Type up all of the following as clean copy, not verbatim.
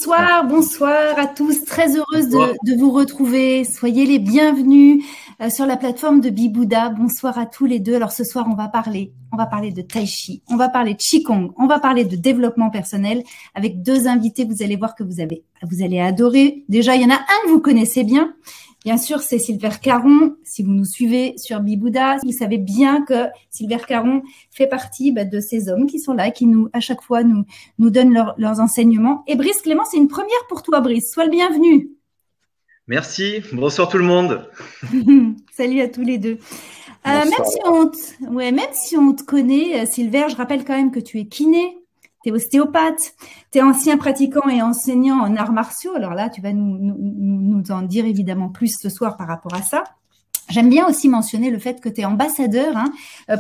Bonsoir, bonsoir à tous. Très heureuse de vous retrouver. Soyez les bienvenus sur la plateforme de Bibouda. Bonsoir à tous les deux. Alors ce soir, on va parler de Tai Chi, on va parler de Qigong, on va parler de développement personnel avec deux invités. Vous allez voir que vous allez adorer. Déjà, il y en a un que vous connaissez bien. Bien sûr, c'est Silver Caron. Si vous nous suivez sur Bibouda, vous savez bien que Silver Caron fait partie de ces hommes qui sont là, qui à chaque fois, nous donnent leurs enseignements. Et Brice Clément, c'est une première pour toi, Brice. Sois le bienvenu. Merci. Bonsoir tout le monde. Salut à tous les deux. Même si on te connaît, Silver, je rappelle quand même que tu es kiné. Tu es ostéopathe, tu es ancien pratiquant et enseignant en arts martiaux. Alors là, tu vas nous en dire évidemment plus ce soir par rapport à ça. J'aime bien aussi mentionner le fait que tu es ambassadeur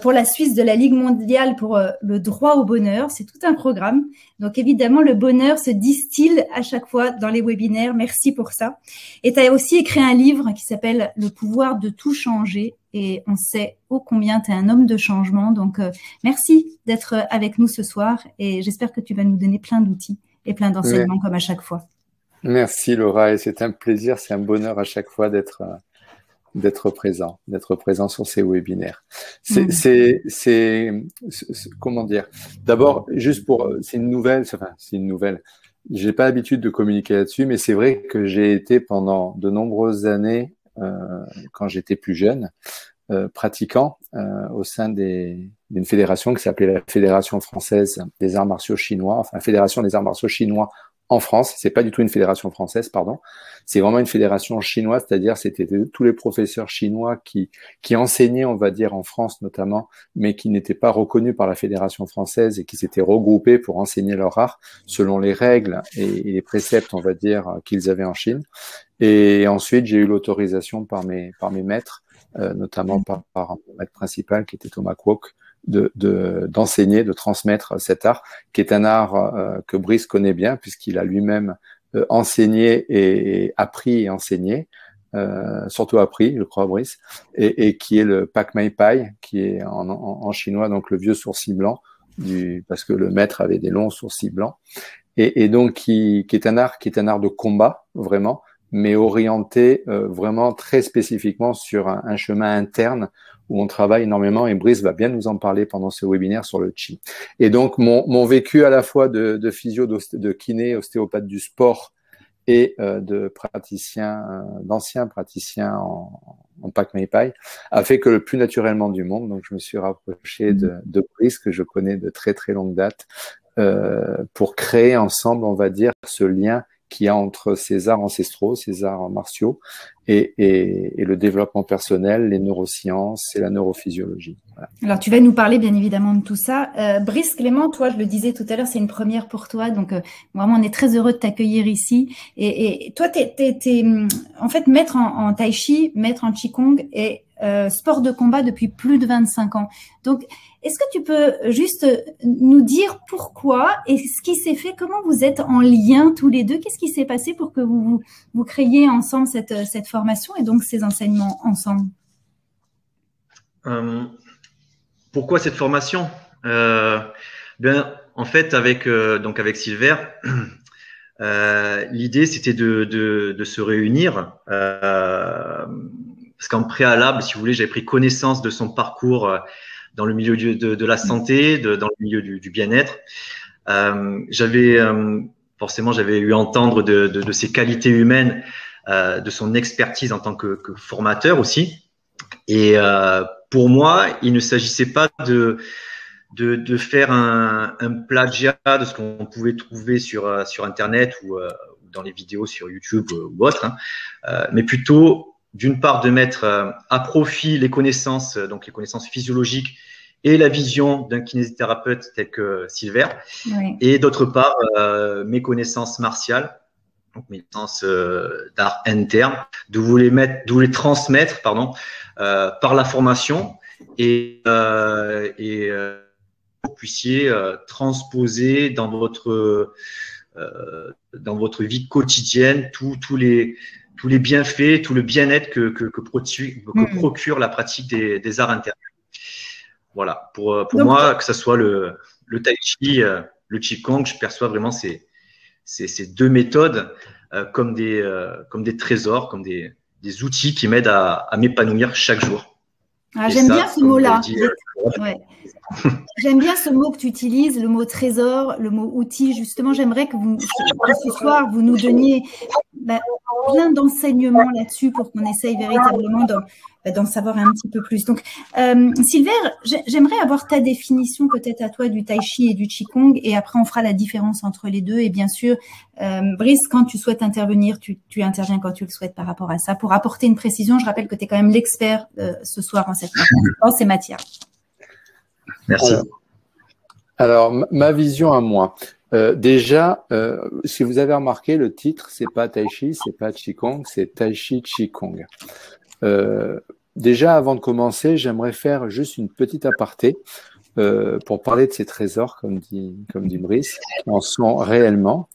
pour la Suisse de la Ligue mondiale pour le droit au bonheur. C'est tout un programme. Donc évidemment, le bonheur se distille à chaque fois dans les webinaires. Merci pour ça. Et tu as aussi écrit un livre qui s'appelle « Le pouvoir de tout changer ». Et on sait ô combien tu es un homme de changement. Donc merci d'être avec nous ce soir. Et j'espère que tu vas nous donner plein d'outils et plein d'enseignements comme à chaque fois. Merci Laura. Et c'est un plaisir, c'est un bonheur à chaque fois d'être présent sur ces webinaires. Comment dire? D'abord, c'est une nouvelle. J'ai pas l'habitude de communiquer là-dessus, mais c'est vrai que j'ai été pendant de nombreuses années, quand j'étais plus jeune, pratiquant au sein d'une fédération qui s'appelait la Fédération française des arts martiaux chinois, enfin Fédération des arts martiaux chinois en France. C'est pas du tout une fédération française, pardon. C'est vraiment une fédération chinoise, c'est-à-dire c'était tous les professeurs chinois qui enseignaient, on va dire, en France notamment, mais qui n'étaient pas reconnus par la fédération française et qui s'étaient regroupés pour enseigner leur art selon les règles et les préceptes, on va dire, qu'ils avaient en Chine. Et ensuite, j'ai eu l'autorisation par mes maîtres, notamment par mon maître principal qui était Thomas Kwok, d'enseigner, de transmettre cet art, qui est un art que Brice connaît bien, puisqu'il a lui-même enseigné et appris et enseigné, surtout appris, je crois, Brice, et qui est le Pak Mai Pai, qui est en chinois, donc le vieux sourcil blanc, parce que le maître avait des longs sourcils blancs, et donc qui est un art de combat, vraiment, mais orienté vraiment très spécifiquement sur un chemin interne où on travaille énormément, et Brice va bien nous en parler pendant ce webinaire sur le Qi. Et donc, mon vécu à la fois de physio, de kiné, ostéopathe du sport et d'ancien praticien en Pak Mai Pai a fait que le plus naturellement du monde. Donc, je me suis rapproché de Brice, que je connais de très, très longue date, pour créer ensemble, on va dire, ce lien qu'il y a entre ces arts ancestraux, ces arts martiaux, et le développement personnel, les neurosciences et la neurophysiologie. Voilà. Alors, tu vas nous parler bien évidemment de tout ça. Brice Clément, toi, je le disais tout à l'heure, c'est une première pour toi. Donc, vraiment, on est très heureux de t'accueillir ici. Et toi, t'es en fait maître en Tai Chi, maître en Qigong et sport de combat depuis plus de 25 ans. Donc, est-ce que tu peux juste nous dire pourquoi et ce qui s'est fait, comment vous êtes en lien tous les deux? Qu'est-ce qui s'est passé pour que vous créiez ensemble cette formation et donc ces enseignements ensemble? Pourquoi cette formation? En fait, avec Silver, l'idée c'était de se réunir parce qu'en préalable, si vous voulez, j'avais pris connaissance de son parcours dans le milieu de la santé, dans le milieu du bien-être. Forcément, j'avais eu entendre de ses qualités humaines, de son expertise en tant que formateur aussi. Et pour moi, il ne s'agissait pas de faire un plagiat de ce qu'on pouvait trouver sur Internet ou dans les vidéos sur YouTube ou autre, mais plutôt d'une part de mettre à profit les connaissances physiologiques et la vision d'un kinésithérapeute tel que Silver, oui. Et d'autre part mes connaissances martiales, donc mes connaissances d'art interne, de vous les transmettre par la formation et vous puissiez transposer dans votre vie quotidienne tous les bienfaits, tout le bien-être que procure la pratique des arts internes. Voilà, pour moi, que ce soit le Tai Chi, le Qigong, je perçois vraiment ces ces deux méthodes comme des trésors, comme des outils qui m'aident à m'épanouir chaque jour. J'aime bien ce mot-là. Ouais. J'aime bien ce mot que tu utilises, le mot trésor, le mot outil. Justement, j'aimerais que ce soir, vous nous donniez plein d'enseignements là-dessus pour qu'on essaye véritablement d'en savoir un petit peu plus. Donc, Silver, j'aimerais avoir ta définition peut-être à toi du Tai Chi et du Qigong, et après on fera la différence entre les deux. Et bien sûr, Brice, quand tu souhaites intervenir, tu interviens quand tu le souhaites par rapport à ça. Pour apporter une précision, je rappelle que tu es quand même l'expert ce soir en ces matières. Merci. Alors, ma vision à moi. Déjà, si vous avez remarqué, le titre, c'est pas Tai Chi, c'est pas Qigong, c'est Tai Chi Qigong. Déjà, avant de commencer, j'aimerais faire juste une petite aparté pour parler de ces trésors, comme dit Brice, qui en sont réellement.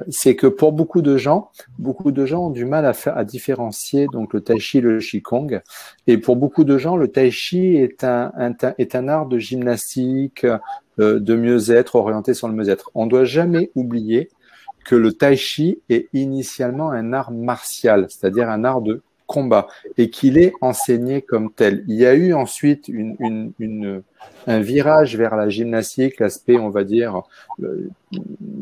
C'est que pour beaucoup de gens ont du mal à différencier donc le Tai Chi et le Qigong. Et pour beaucoup de gens, le Tai Chi est un art de gymnastique, de mieux-être, orienté sur le mieux-être. On ne doit jamais oublier que le Tai Chi est initialement un art martial, c'est-à-dire un art de combat, et qu'il est enseigné comme tel. Il y a eu ensuite un virage vers la gymnastique, l'aspect, on va dire,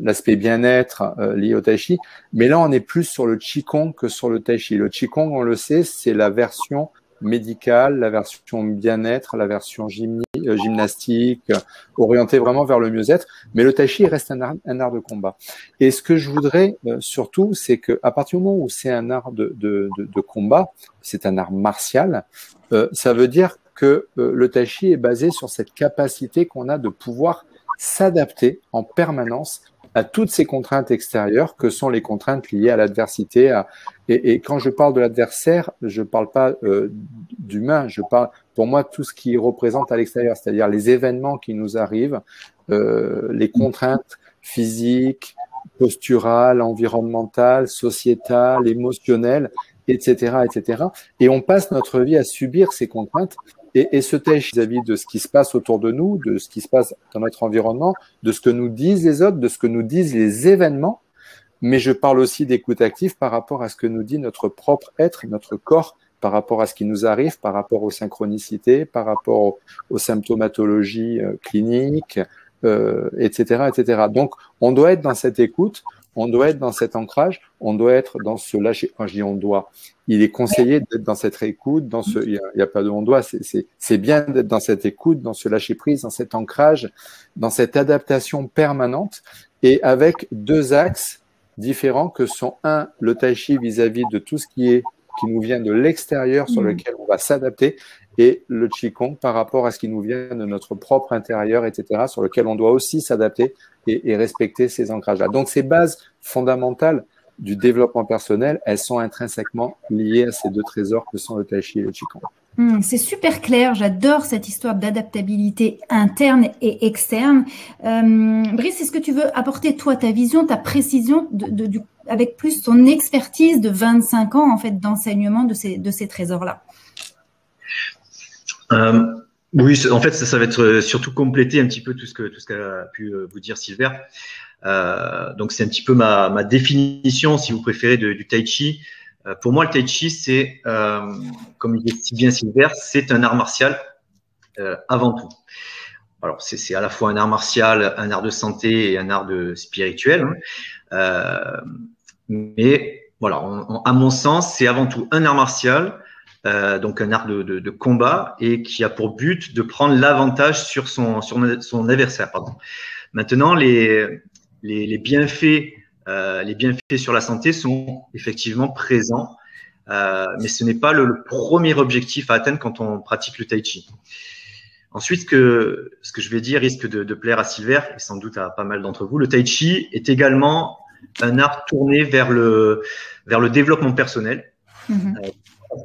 l'aspect bien-être lié au Tai Chi, mais là on est plus sur le Qigong que sur le Tai Chi. Le Qigong, on le sait, c'est la version médicale, la version bien-être, la version gymnastique, orientée vraiment vers le mieux-être, mais le Tai Chi reste un art de combat. Et ce que je voudrais surtout, c'est que à partir du moment où c'est un art de combat, c'est un art martial, ça veut dire que le Tai Chi est basé sur cette capacité qu'on a de pouvoir s'adapter en permanence à toutes ces contraintes extérieures que sont les contraintes liées à l'adversité. Et quand je parle de l'adversaire, je parle pas d'humain, je parle pour moi tout ce qui représente à l'extérieur, c'est-à-dire les événements qui nous arrivent, les contraintes physiques, posturales, environnementales, sociétales, émotionnelles, etc., etc. Et on passe notre vie à subir ces contraintes. Et ce Tai Chi vis-à-vis de ce qui se passe autour de nous, de ce qui se passe dans notre environnement, de ce que nous disent les autres, de ce que nous disent les événements, mais je parle aussi d'écoute active par rapport à ce que nous dit notre propre être, notre corps, par rapport à ce qui nous arrive, par rapport aux synchronicités, par rapport aux symptomatologies cliniques, etc., etc. Donc, on doit être dans cette écoute, on doit être dans cet ancrage, on doit être dans ce lâcher. Quand je dis on doit, il est conseillé d'être dans cette écoute, il n'y a pas de on doit, c'est bien d'être dans cette écoute, dans ce lâcher prise, dans cet ancrage, dans cette adaptation permanente, et avec deux axes différents que sont le Tai Chi vis-à-vis de tout ce qui nous vient de l'extérieur sur lequel on va s'adapter, et le Qigong par rapport à ce qui nous vient de notre propre intérieur, etc., sur lequel on doit aussi s'adapter et respecter ces ancrages-là. Donc, ces bases fondamentales du développement personnel, elles sont intrinsèquement liées à ces deux trésors que sont le Tai Chi et le Qigong. C'est super clair, j'adore cette histoire d'adaptabilité interne et externe. Brice, est-ce que tu veux apporter toi ta vision, ta précision avec plus ton expertise de 25 ans en fait d'enseignement de ces trésors-là? Oui, en fait, ça va être surtout compléter un petit peu tout ce qu'a pu vous dire Silver. Donc, c'est un petit peu ma définition, si vous préférez, du Tai Chi. Pour moi, le Tai Chi, c'est, comme il dit si bien Silver, c'est un art martial avant tout. Alors, c'est à la fois un art martial, un art de santé et un art spirituel. Mais voilà, à mon sens, c'est avant tout un art martial. Donc un art de combat et qui a pour but de prendre l'avantage sur son adversaire. Pardon. Maintenant, les bienfaits sur la santé sont effectivement présents, mais ce n'est pas le premier objectif à atteindre quand on pratique le Tai Chi. Ensuite, ce que je vais dire risque de plaire à Silver et sans doute à pas mal d'entre vous. Le Tai Chi est également un art tourné vers le développement personnel.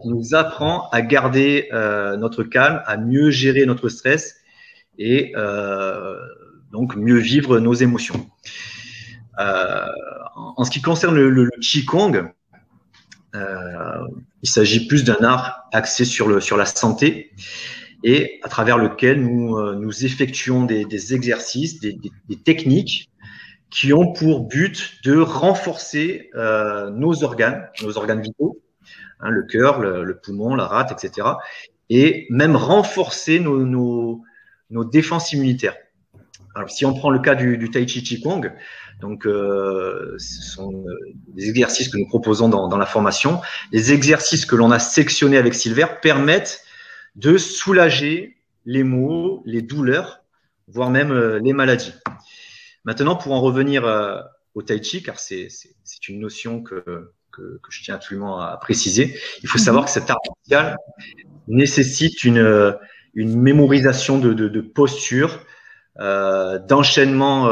Qui nous apprend à garder notre calme, à mieux gérer notre stress et donc mieux vivre nos émotions. En ce qui concerne le Qigong, il s'agit plus d'un art axé sur la santé et à travers lequel nous effectuons des exercices, des techniques qui ont pour but de renforcer nos organes vitaux, hein, le cœur, le poumon, la rate, etc. Et même renforcer nos défenses immunitaires. Alors, si on prend le cas du Tai Chi Qigong, donc ce sont des exercices que nous proposons dans la formation. Les exercices que l'on a sectionnés avec Silver permettent de soulager les maux, les douleurs, voire même les maladies. Maintenant, pour en revenir au Tai Chi, car c'est une notion que je tiens absolument à préciser, il faut savoir que cet art martial nécessite une mémorisation de postures, d'enchaînements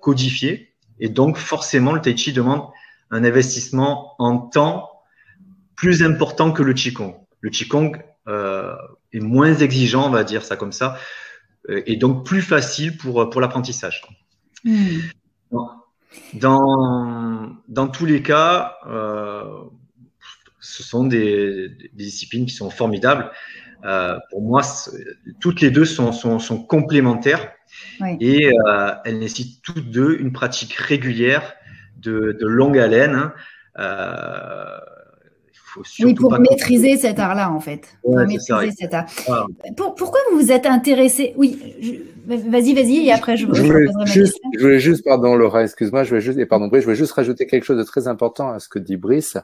codifiés, et donc forcément le Tai Chi demande un investissement en temps plus important que le Qigong. Le Qigong est moins exigeant, on va dire ça comme ça, et donc plus facile pour l'apprentissage. Dans tous les cas, ce sont des disciplines qui sont formidables. Pour moi, toutes les deux sont complémentaires, oui. Et elles nécessitent toutes deux une pratique régulière de longue haleine. Oui, pour maîtriser cet art-là, en fait. Ouais, pour maîtriser cet art. Ah. Pourquoi vous vous êtes intéressé? Oui, vas-y, et après je voulais juste, pardon Laura, excuse-moi, Brice, je voulais juste rajouter quelque chose de très important à ce que dit Brice.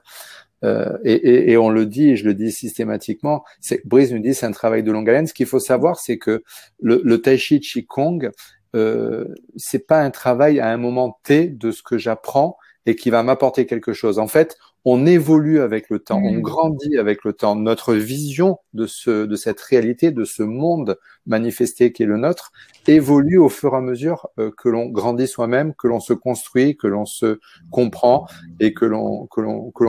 Et on le dit, et je le dis systématiquement, Brice nous dit c'est un travail de longue haleine. Ce qu'il faut savoir, c'est que le Tai Chi Qigong, c'est pas un travail à un moment T de ce que j'apprends et qui va m'apporter quelque chose. En fait, on évolue avec le temps, on grandit avec le temps. Notre vision de cette réalité, de ce monde manifesté qui est le nôtre, évolue au fur et à mesure que l'on grandit soi-même, que l'on se construit, que l'on se comprend et que l'on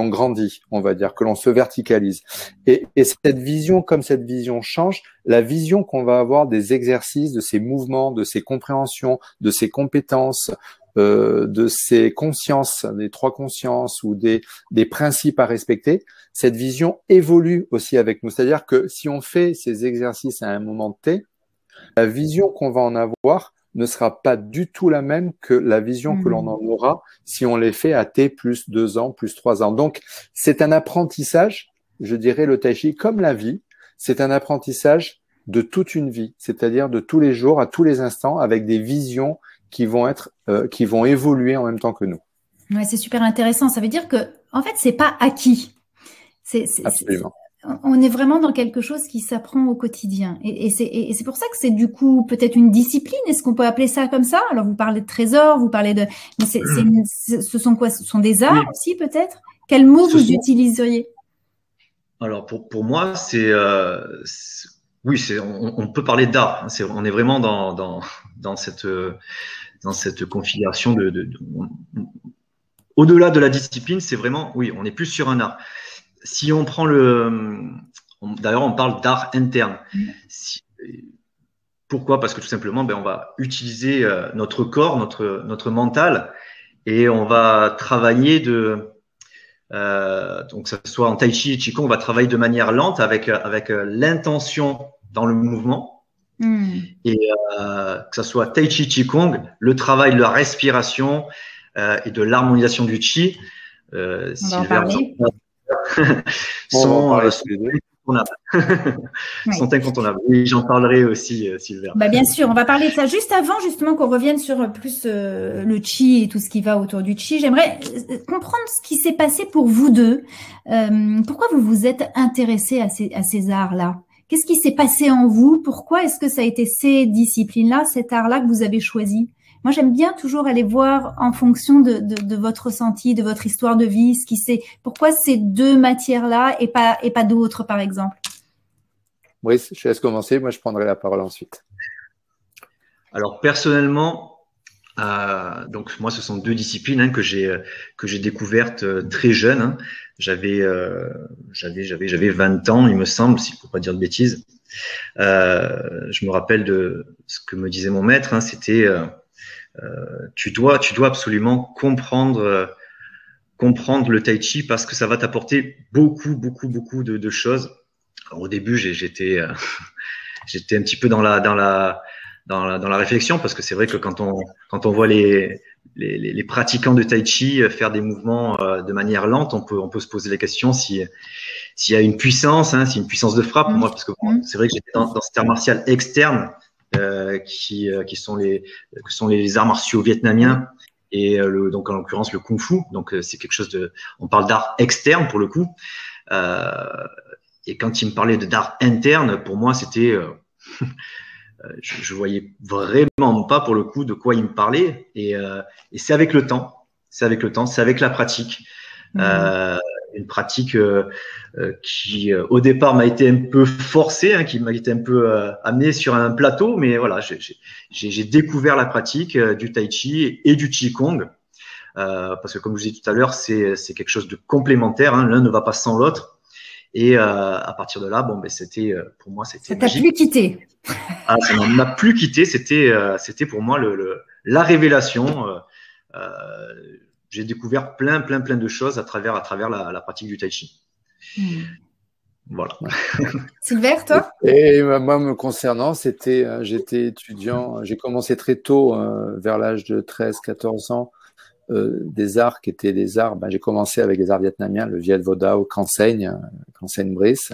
grandit, on va dire, que l'on se verticalise. Et cette vision, comme cette vision change, la vision qu'on va avoir des exercices, de ces mouvements, de ces compréhensions, de ces compétences, de ces consciences, des trois consciences ou des principes à respecter, cette vision évolue aussi avec nous. C'est-à-dire que si on fait ces exercices à un moment T, la vision qu'on va en avoir ne sera pas du tout la même que la vision que l'on en aura si on les fait à T plus 2 ans, plus 3 ans. Donc, c'est un apprentissage, je dirais le Tai Chi, comme la vie, c'est un apprentissage de toute une vie, c'est-à-dire de tous les jours, à tous les instants, avec des visions qui vont évoluer en même temps que nous. Ouais, c'est super intéressant. Ça veut dire que, en fait, c'est pas acquis. Absolument. On est vraiment dans quelque chose qui s'apprend au quotidien. Et c'est pour ça que c'est du coup peut-être une discipline. Est-ce qu'on peut appeler ça comme ça? Alors, vous parlez de trésor, vous parlez de... Mais ce sont quoi? Ce sont des arts aussi, peut-être? Quel mot vous utiliseriez? Alors, pour moi, oui, on peut parler d'art. On est vraiment dans cette configuration au-delà de la discipline, c'est vraiment, oui, on est plus sur un art. Si on prend d'ailleurs, on parle d'art interne. Pourquoi? Parce que tout simplement, on va utiliser notre corps, notre mental, et on va travailler donc que ce soit en Tai Chi et Qigong, on va travailler de manière lente avec l'intention dans le mouvement. Et que ce soit Tai Chi, Qigong, le travail de la respiration et de l'harmonisation du Qi, sont incontournables. Et j'en parlerai aussi, Sylvain. Bien sûr, on va parler de ça juste avant, justement, qu'on revienne sur plus le Qi et tout ce qui va autour du Qi. J'aimerais comprendre ce qui s'est passé pour vous deux. Pourquoi vous vous êtes intéressés à ces arts-là? Qu'est-ce qui s'est passé en vous? Pourquoi est-ce que ça a été ces disciplines-là, cet art-là que vous avez choisi? Moi, j'aime bien toujours aller voir en fonction de votre ressenti, de votre histoire de vie, pourquoi ces deux matières-là et pas d'autres, par exemple. Brice, je te laisse commencer. Moi, je prendrai la parole ensuite. Alors, personnellement, donc moi, ce sont deux disciplines que j'ai découvertes très jeune. Hein. J'avais 20 ans, il me semble, s'il ne faut pas dire de bêtises. Je me rappelle de ce que me disait mon maître. Hein, c'était tu dois absolument comprendre le Tai Chi parce que ça va t'apporter beaucoup de choses. Alors, au début, j'étais un petit peu dans la réflexion parce que c'est vrai que quand on voit les les pratiquants de Tai Chi faire des mouvements de manière lente, on peut se poser la question s'il y a une puissance, hein, s'il y a une puissance de frappe. Moi, parce que c'est vrai que j'étais dans cet art martial externe qui sont les arts martiaux vietnamiens et donc en l'occurrence le kung-fu. Donc c'est quelque chose on parle d'art externe pour le coup. Et quand il me parlait d'art interne, pour moi c'était je voyais vraiment pas pour le coup de quoi il me parlait et c'est avec le temps, c'est avec la pratique, une pratique qui au départ m'a été un peu forcée, hein, qui m'a été un peu amenée sur un plateau, mais voilà, j'ai découvert la pratique du Tai Chi et du Qigong parce que comme je vous disais tout à l'heure, c'est quelque chose de complémentaire, hein, l'un ne va pas sans l'autre. Et à partir de là, bon, ben c'était pour moi c'était magique. Ça t'a plus quitté. Ah, ça ne m'a plus quitté. C'était pour moi la révélation. J'ai découvert plein de choses à travers la pratique du Tai Chi. Voilà. Silver, toi? Et moi, me concernant, j'étais étudiant. J'ai commencé très tôt, vers l'âge de 13-14 ans. Des arts qui étaient des arts, j'ai commencé avec les arts vietnamiens, le Viet Vo Dao Kansen Brice,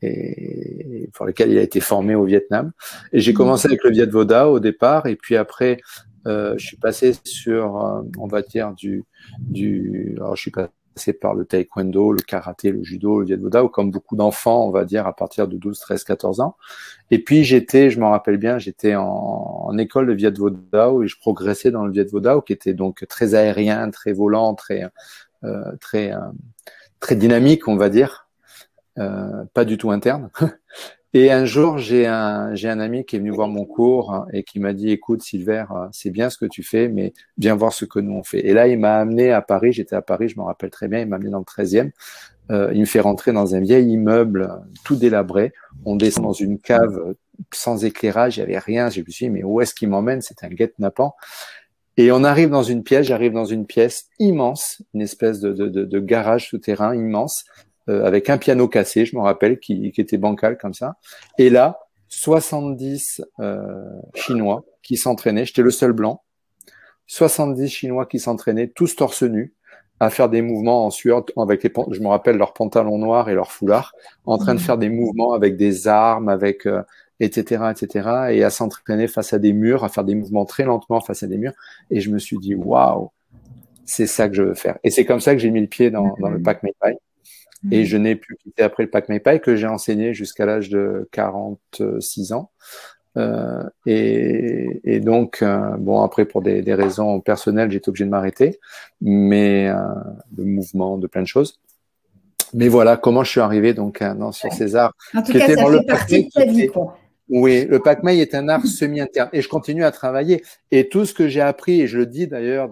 et pour lequel il a été formé au Vietnam. Et j'ai commencé avec le Viet Vo Dao au départ, et puis après, je suis passé sur, on va dire, alors je suis passé par le taekwondo, le karaté, le judo, le Viet Vo Dao, comme beaucoup d'enfants, on va dire, à partir de 12, 13, 14 ans. Et puis je m'en rappelle bien, j'étais en école de Viet Vo Dao et je progressais dans le Viet Vo Dao qui était donc très aérien, très volant, très dynamique, on va dire, pas du tout interne. Et un jour, j'ai un ami qui est venu voir mon cours et qui m'a dit, écoute, Silver, c'est bien ce que tu fais, mais viens voir ce que nous on fait. Et là, il m'a amené à Paris. J'étais à Paris, je m'en rappelle très bien. Il m'a amené dans le 13e. Il me fait rentrer dans un vieil immeuble tout délabré. On descend dans une cave sans éclairage, il n'y avait rien. Je me suis dit, mais où est-ce qu'il m'emmène? C'est un guet-apens. Et on arrive dans une pièce, j'arrive dans une pièce immense, une espèce de garage souterrain immense, avec un piano cassé, je me rappelle, qui était bancal comme ça. Et là, 70 Chinois qui s'entraînaient, j'étais le seul blanc, 70 Chinois qui s'entraînaient, tous torse nu, à faire des mouvements en sueur, avec je me rappelle leurs pantalons noirs et leurs foulards, en train de faire des mouvements avec des armes, avec etc., et à s'entraîner face à des murs, à faire des mouvements très lentement face à des murs. Et je me suis dit, waouh, c'est ça que je veux faire. Et c'est comme ça que j'ai mis le pied dans le Pak Mei Pai. Et je n'ai plus quitté après le Pak Mei Pai, que j'ai enseigné jusqu'à l'âge de 46 ans. Et donc, bon, après, pour des raisons personnelles, j'étais obligé de m'arrêter, mais de mouvement, de plein de choses. Mais voilà comment je suis arrivé donc sur ces arts. En tout cas, ça fait partie de ta vie, quoi. Oui, le Pak Mei est un art semi-interne et je continue à travailler. Et tout ce que j'ai appris, et je le dis d'ailleurs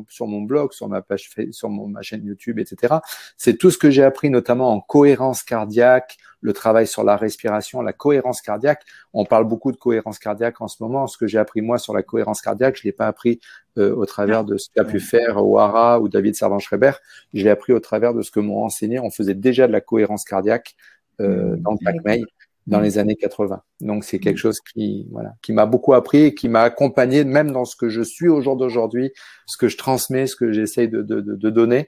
sur mon blog, sur ma page, sur ma chaîne YouTube, etc., c'est tout ce que j'ai appris, notamment en cohérence cardiaque, le travail sur la respiration, la cohérence cardiaque. On parle beaucoup de cohérence cardiaque en ce moment. Ce que j'ai appris moi sur la cohérence cardiaque, je l'ai pas appris au travers de ce qu'a pu faire O'Hara ou David Servan-Schreiber. Je l'ai appris au travers de ce que m'ont enseigné. On faisait déjà de la cohérence cardiaque dans le Pak Mei dans les années 80. Donc, c'est quelque chose qui m'a beaucoup appris et qui m'a accompagné même dans ce que je suis au jour d'aujourd'hui, ce que je transmets, ce que j'essaye de donner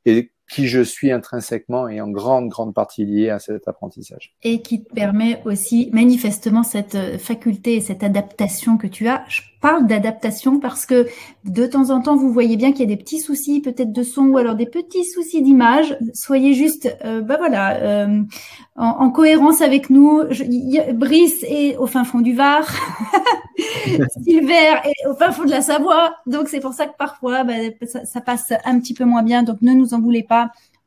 et qui je suis intrinsèquement et en grande partie lié à cet apprentissage. Et qui te permet aussi manifestement cette faculté et cette adaptation que tu as. Je parle d'adaptation parce que de temps en temps, vous voyez bien qu'il y a des petits soucis peut-être de son ou alors des petits soucis d'image. Soyez juste en cohérence avec nous. Brice est au fin fond du Var. Silver est au fin fond de la Savoie. Donc, c'est pour ça que parfois, ça passe un petit peu moins bien. Donc, ne nous en voulez pas.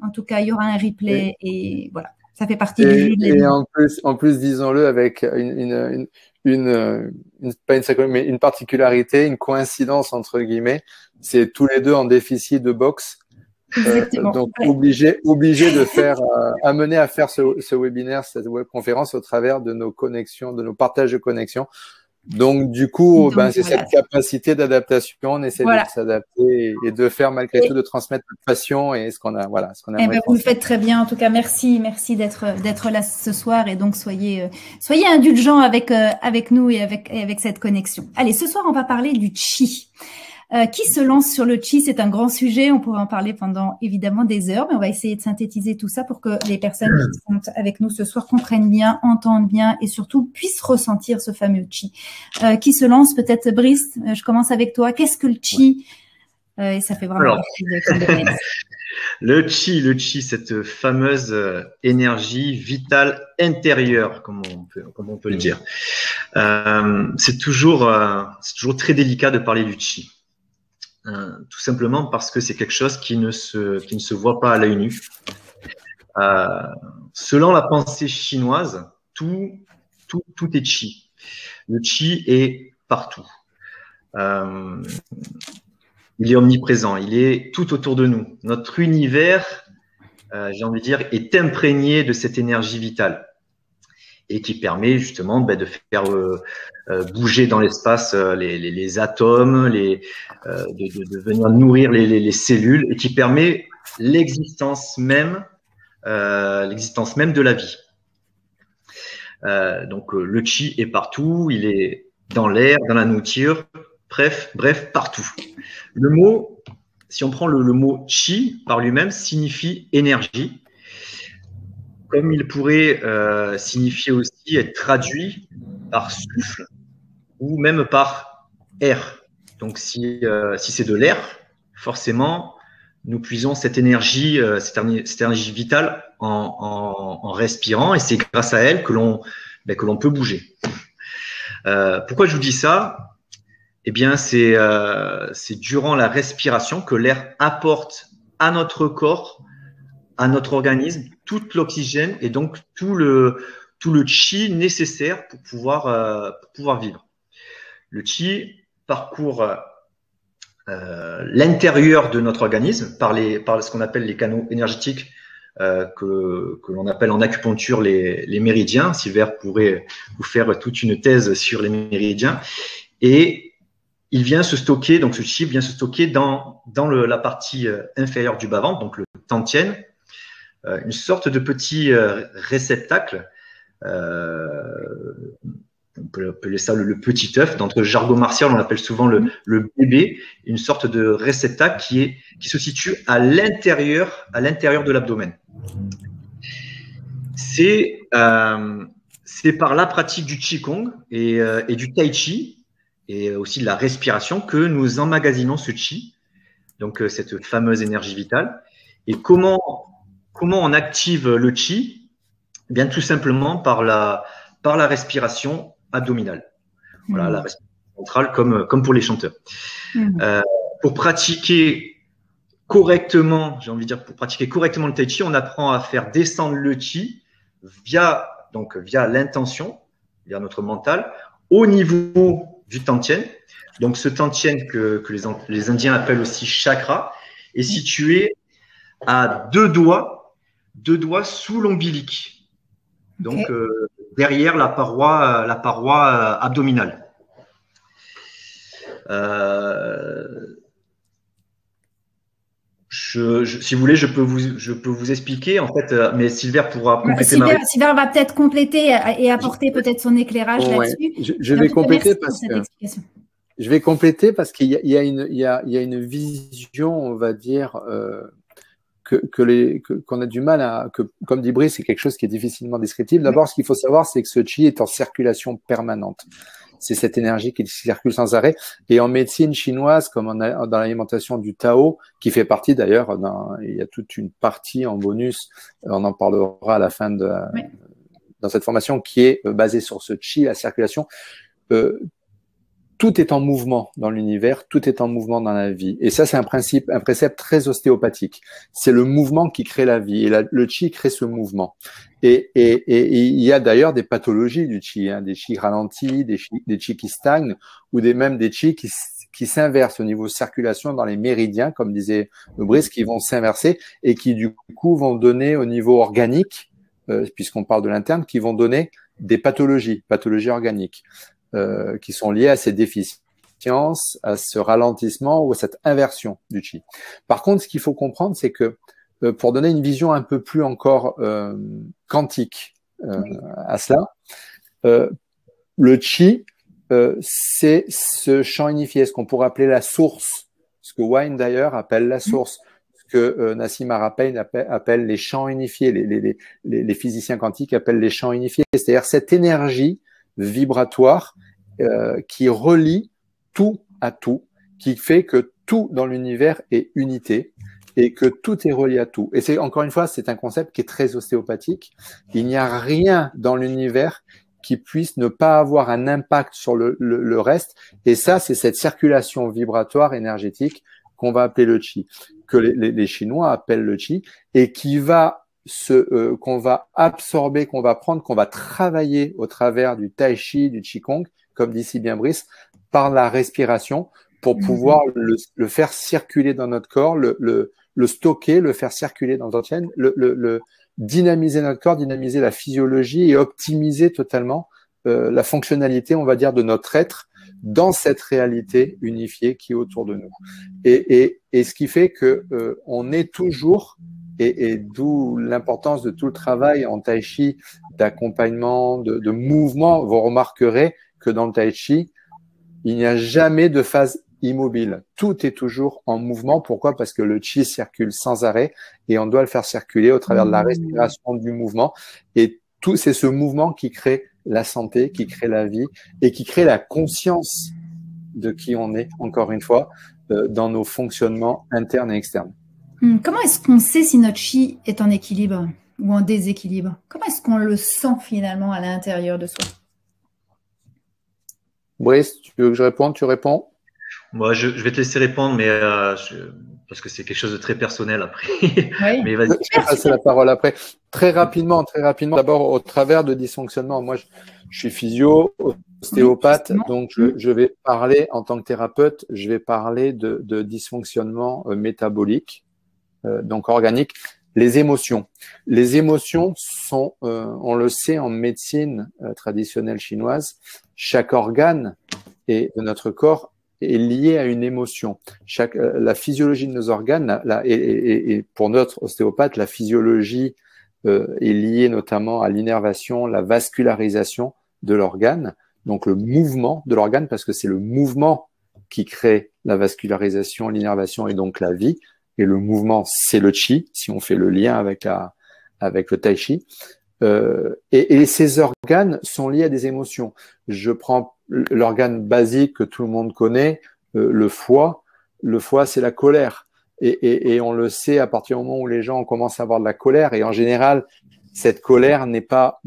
En tout cas, il y aura un replay et voilà. Ça fait partie du jeu de la vie. En plus, disons-le, avec une particularité, une coïncidence entre guillemets, c'est tous les deux en déficit de boxe. Donc obligé de faire, amener à faire ce webinaire, cette webconférence au travers de nos connexions, de nos partages de connexions. Donc du coup, c'est cette capacité d'adaptation, on essaie de s'adapter et de faire malgré tout, de transmettre notre passion et ce qu'on a, vous le faites très bien. En tout cas, merci d'être là ce soir et donc soyez indulgents avec nous et avec cette connexion. Allez, ce soir on va parler du chi. Qui se lance sur le chi? C'est un grand sujet. On pourrait en parler pendant évidemment des heures, mais on va essayer de synthétiser tout ça pour que les personnes qui sont avec nous ce soir comprennent bien, entendent bien et surtout puissent ressentir ce fameux chi. Qui se lance? Peut-être Brice, je commence avec toi. Qu'est-ce que le chi? Et ça fait vraiment partie de le chi, cette fameuse énergie vitale intérieure, comme on peut le dire. C'est toujours très délicat de parler du chi. Tout simplement parce que c'est quelque chose qui ne se voit pas à l'œil nu. Selon la pensée chinoise, tout est chi. Le chi est partout. Il est omniprésent, il est tout autour de nous. Notre univers, j'ai envie de dire, est imprégné de cette énergie vitale et qui permet justement de faire bouger dans l'espace les atomes, de venir nourrir les cellules et qui permet l'existence même de la vie. Donc le chi est partout, il est dans l'air, dans la nourriture, bref, partout. Le mot, si on prend le mot chi par lui-même, signifie énergie, comme il pourrait signifier aussi être traduit par souffle ou même par air. Donc si c'est de l'air, forcément, nous puisons cette énergie vitale en respirant et c'est grâce à elle que l'on peut bouger. Pourquoi je vous dis ça? Eh bien, c'est durant la respiration que l'air apporte à notre corps, à notre organisme, tout l'oxygène et donc tout le chi nécessaire pour pouvoir vivre. Le chi parcourt l'intérieur de notre organisme par ce qu'on appelle les canaux énergétiques que l'on appelle en acupuncture les méridiens. Sylver pourrait vous faire toute une thèse sur les méridiens. Et il vient se stocker, donc ce chi vient se stocker dans la partie inférieure du bas-ventre, donc le tantien, une sorte de petit réceptacle. On peut appeler ça le petit œuf. Dans le jargon martial, on l'appelle souvent le bébé, une sorte de réceptacle qui se situe à l'intérieur de l'abdomen. C'est par la pratique du qigong et du tai chi et aussi de la respiration que nous emmagasinons ce chi, donc cette fameuse énergie vitale. Et comment on active le chi? Eh bien, tout simplement par la respiration abdominale. Voilà, la respiration centrale comme pour les chanteurs. Pour pratiquer correctement, le tai chi, on apprend à faire descendre le chi via l'intention, via notre mental, au niveau du tantien. Donc, ce tantien que les Indiens appellent aussi chakra est situé à deux doigts sous l'ombilic. Donc, derrière la paroi abdominale. Si vous voulez, je peux vous expliquer en fait, mais Sylver pourra compléter. Sylver va peut-être compléter et apporter peut-être son éclairage là-dessus. Je vais compléter parce qu'il y a une vision, on va dire, qu'on a du mal à, comme dit Brice, c'est quelque chose qui est difficilement descriptible. D'abord, ce qu'il faut savoir, c'est que ce chi est en circulation permanente. C'est cette énergie qui circule sans arrêt. Et en médecine chinoise, comme dans l'alimentation du Tao, qui fait partie d'ailleurs, il y a toute une partie en bonus, on en parlera à la fin dans cette formation, qui est basée sur ce chi, la circulation. Tout est en mouvement dans l'univers, tout est en mouvement dans la vie. Et ça, c'est un précepte très ostéopathique. C'est le mouvement qui crée la vie. Et le chi crée ce mouvement. Et il y a d'ailleurs des pathologies du chi, des chi ralentis, des chi qui stagnent, ou même des chi qui s'inversent au niveau circulation dans les méridiens, comme disait Brice, qui vont s'inverser et qui du coup vont donner au niveau organique, puisqu'on parle de l'interne, qui vont donner des pathologies organiques. Qui sont liées à ces déficiences, à ce ralentissement ou à cette inversion du chi. Par contre, ce qu'il faut comprendre, c'est que pour donner une vision un peu plus encore quantique à cela, le chi c'est ce champ unifié, ce qu'on pourrait appeler la source, ce que Wine d'ailleurs appelle la source, ce que Nassim Haramein appelle les champs unifiés, les physiciens quantiques appellent les champs unifiés, c'est-à-dire cette énergie vibratoire qui relie tout à tout, qui fait que tout dans l'univers est unité et que tout est relié à tout. Et c'est encore une fois, c'est un concept qui est très ostéopathique. Il n'y a rien dans l'univers qui puisse ne pas avoir un impact sur le reste. Et ça, c'est cette circulation vibratoire énergétique qu'on va appeler le qi, que les Chinois appellent le qi, et qui va qu'on va absorber, qu'on va prendre, qu'on va travailler au travers du tai chi, du qigong, comme dit si bien Brice, par la respiration, pour pouvoir le faire circuler dans notre corps, le stocker, le faire circuler dans notre chaîne, dynamiser notre corps, dynamiser la physiologie et optimiser totalement la fonctionnalité, on va dire, de notre être dans cette réalité unifiée qui est autour de nous. Et ce qui fait que on est toujours, et d'où l'importance de tout le travail en tai chi, d'accompagnement, de mouvement. Vous remarquerez que dans le tai chi, il n'y a jamais de phase immobile. Tout est toujours en mouvement. Pourquoi? Parce que le qi circule sans arrêt et on doit le faire circuler au travers de la respiration, du mouvement. Et tout, c'est ce mouvement qui crée la santé, qui crée la vie et qui crée la conscience de qui on est, encore une fois, dans nos fonctionnements internes et externes. Comment est-ce qu'on sait si notre chi est en équilibre ou en déséquilibre? Comment est-ce qu'on le sent finalement à l'intérieur de soi? Brice, tu veux que je réponde? Tu réponds? Moi, je vais te laisser répondre, mais parce que c'est quelque chose de très personnel après. Oui. Mais vas-y. Je vais passer la parole après. Très rapidement. D'abord, au travers de dysfonctionnements. Moi, je suis physio, ostéopathe, donc je vais parler en tant que thérapeute, je vais parler de dysfonctionnements métaboliques, donc organiques. Les émotions. Les émotions sont, on le sait en médecine traditionnelle chinoise, chaque organe de notre corps est lié à une émotion. La physiologie de nos organes, et pour notre ostéopathe, la physiologie est liée notamment à l'innervation, la vascularisation de l'organe, donc le mouvement de l'organe, parce que c'est le mouvement qui crée la vascularisation, l'innervation et donc la vie. Et le mouvement, c'est le qi, si on fait le lien avec le tai chi. Et ces organes sont liés à des émotions. Je prends l'organe basique que tout le monde connaît, le foie. Le foie, c'est la colère. Et on le sait à partir du moment où les gens commencent à avoir de la colère. Et en général, cette colère n'est pas,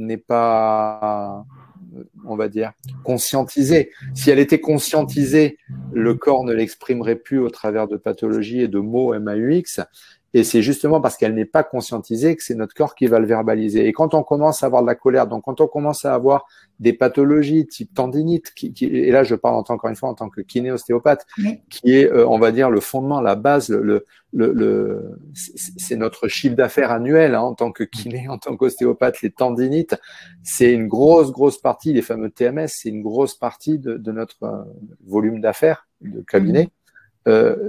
on va dire, conscientisée. Si elle était conscientisée, le corps ne l'exprimerait plus au travers de pathologies et de mots MAUX. Et c'est justement parce qu'elle n'est pas conscientisée que c'est notre corps qui va le verbaliser. Et quand on commence à avoir de la colère, donc quand on commence à avoir des pathologies type tendinite, et là je parle encore une fois en tant que kiné-ostéopathe, qui est, on va dire, le fondement, la base, c'est notre chiffre d'affaires annuel en tant que kiné, en tant qu'ostéopathe. Les tendinites, c'est une grosse partie, les fameux TMS, c'est une grosse partie de notre volume d'affaires de cabinet.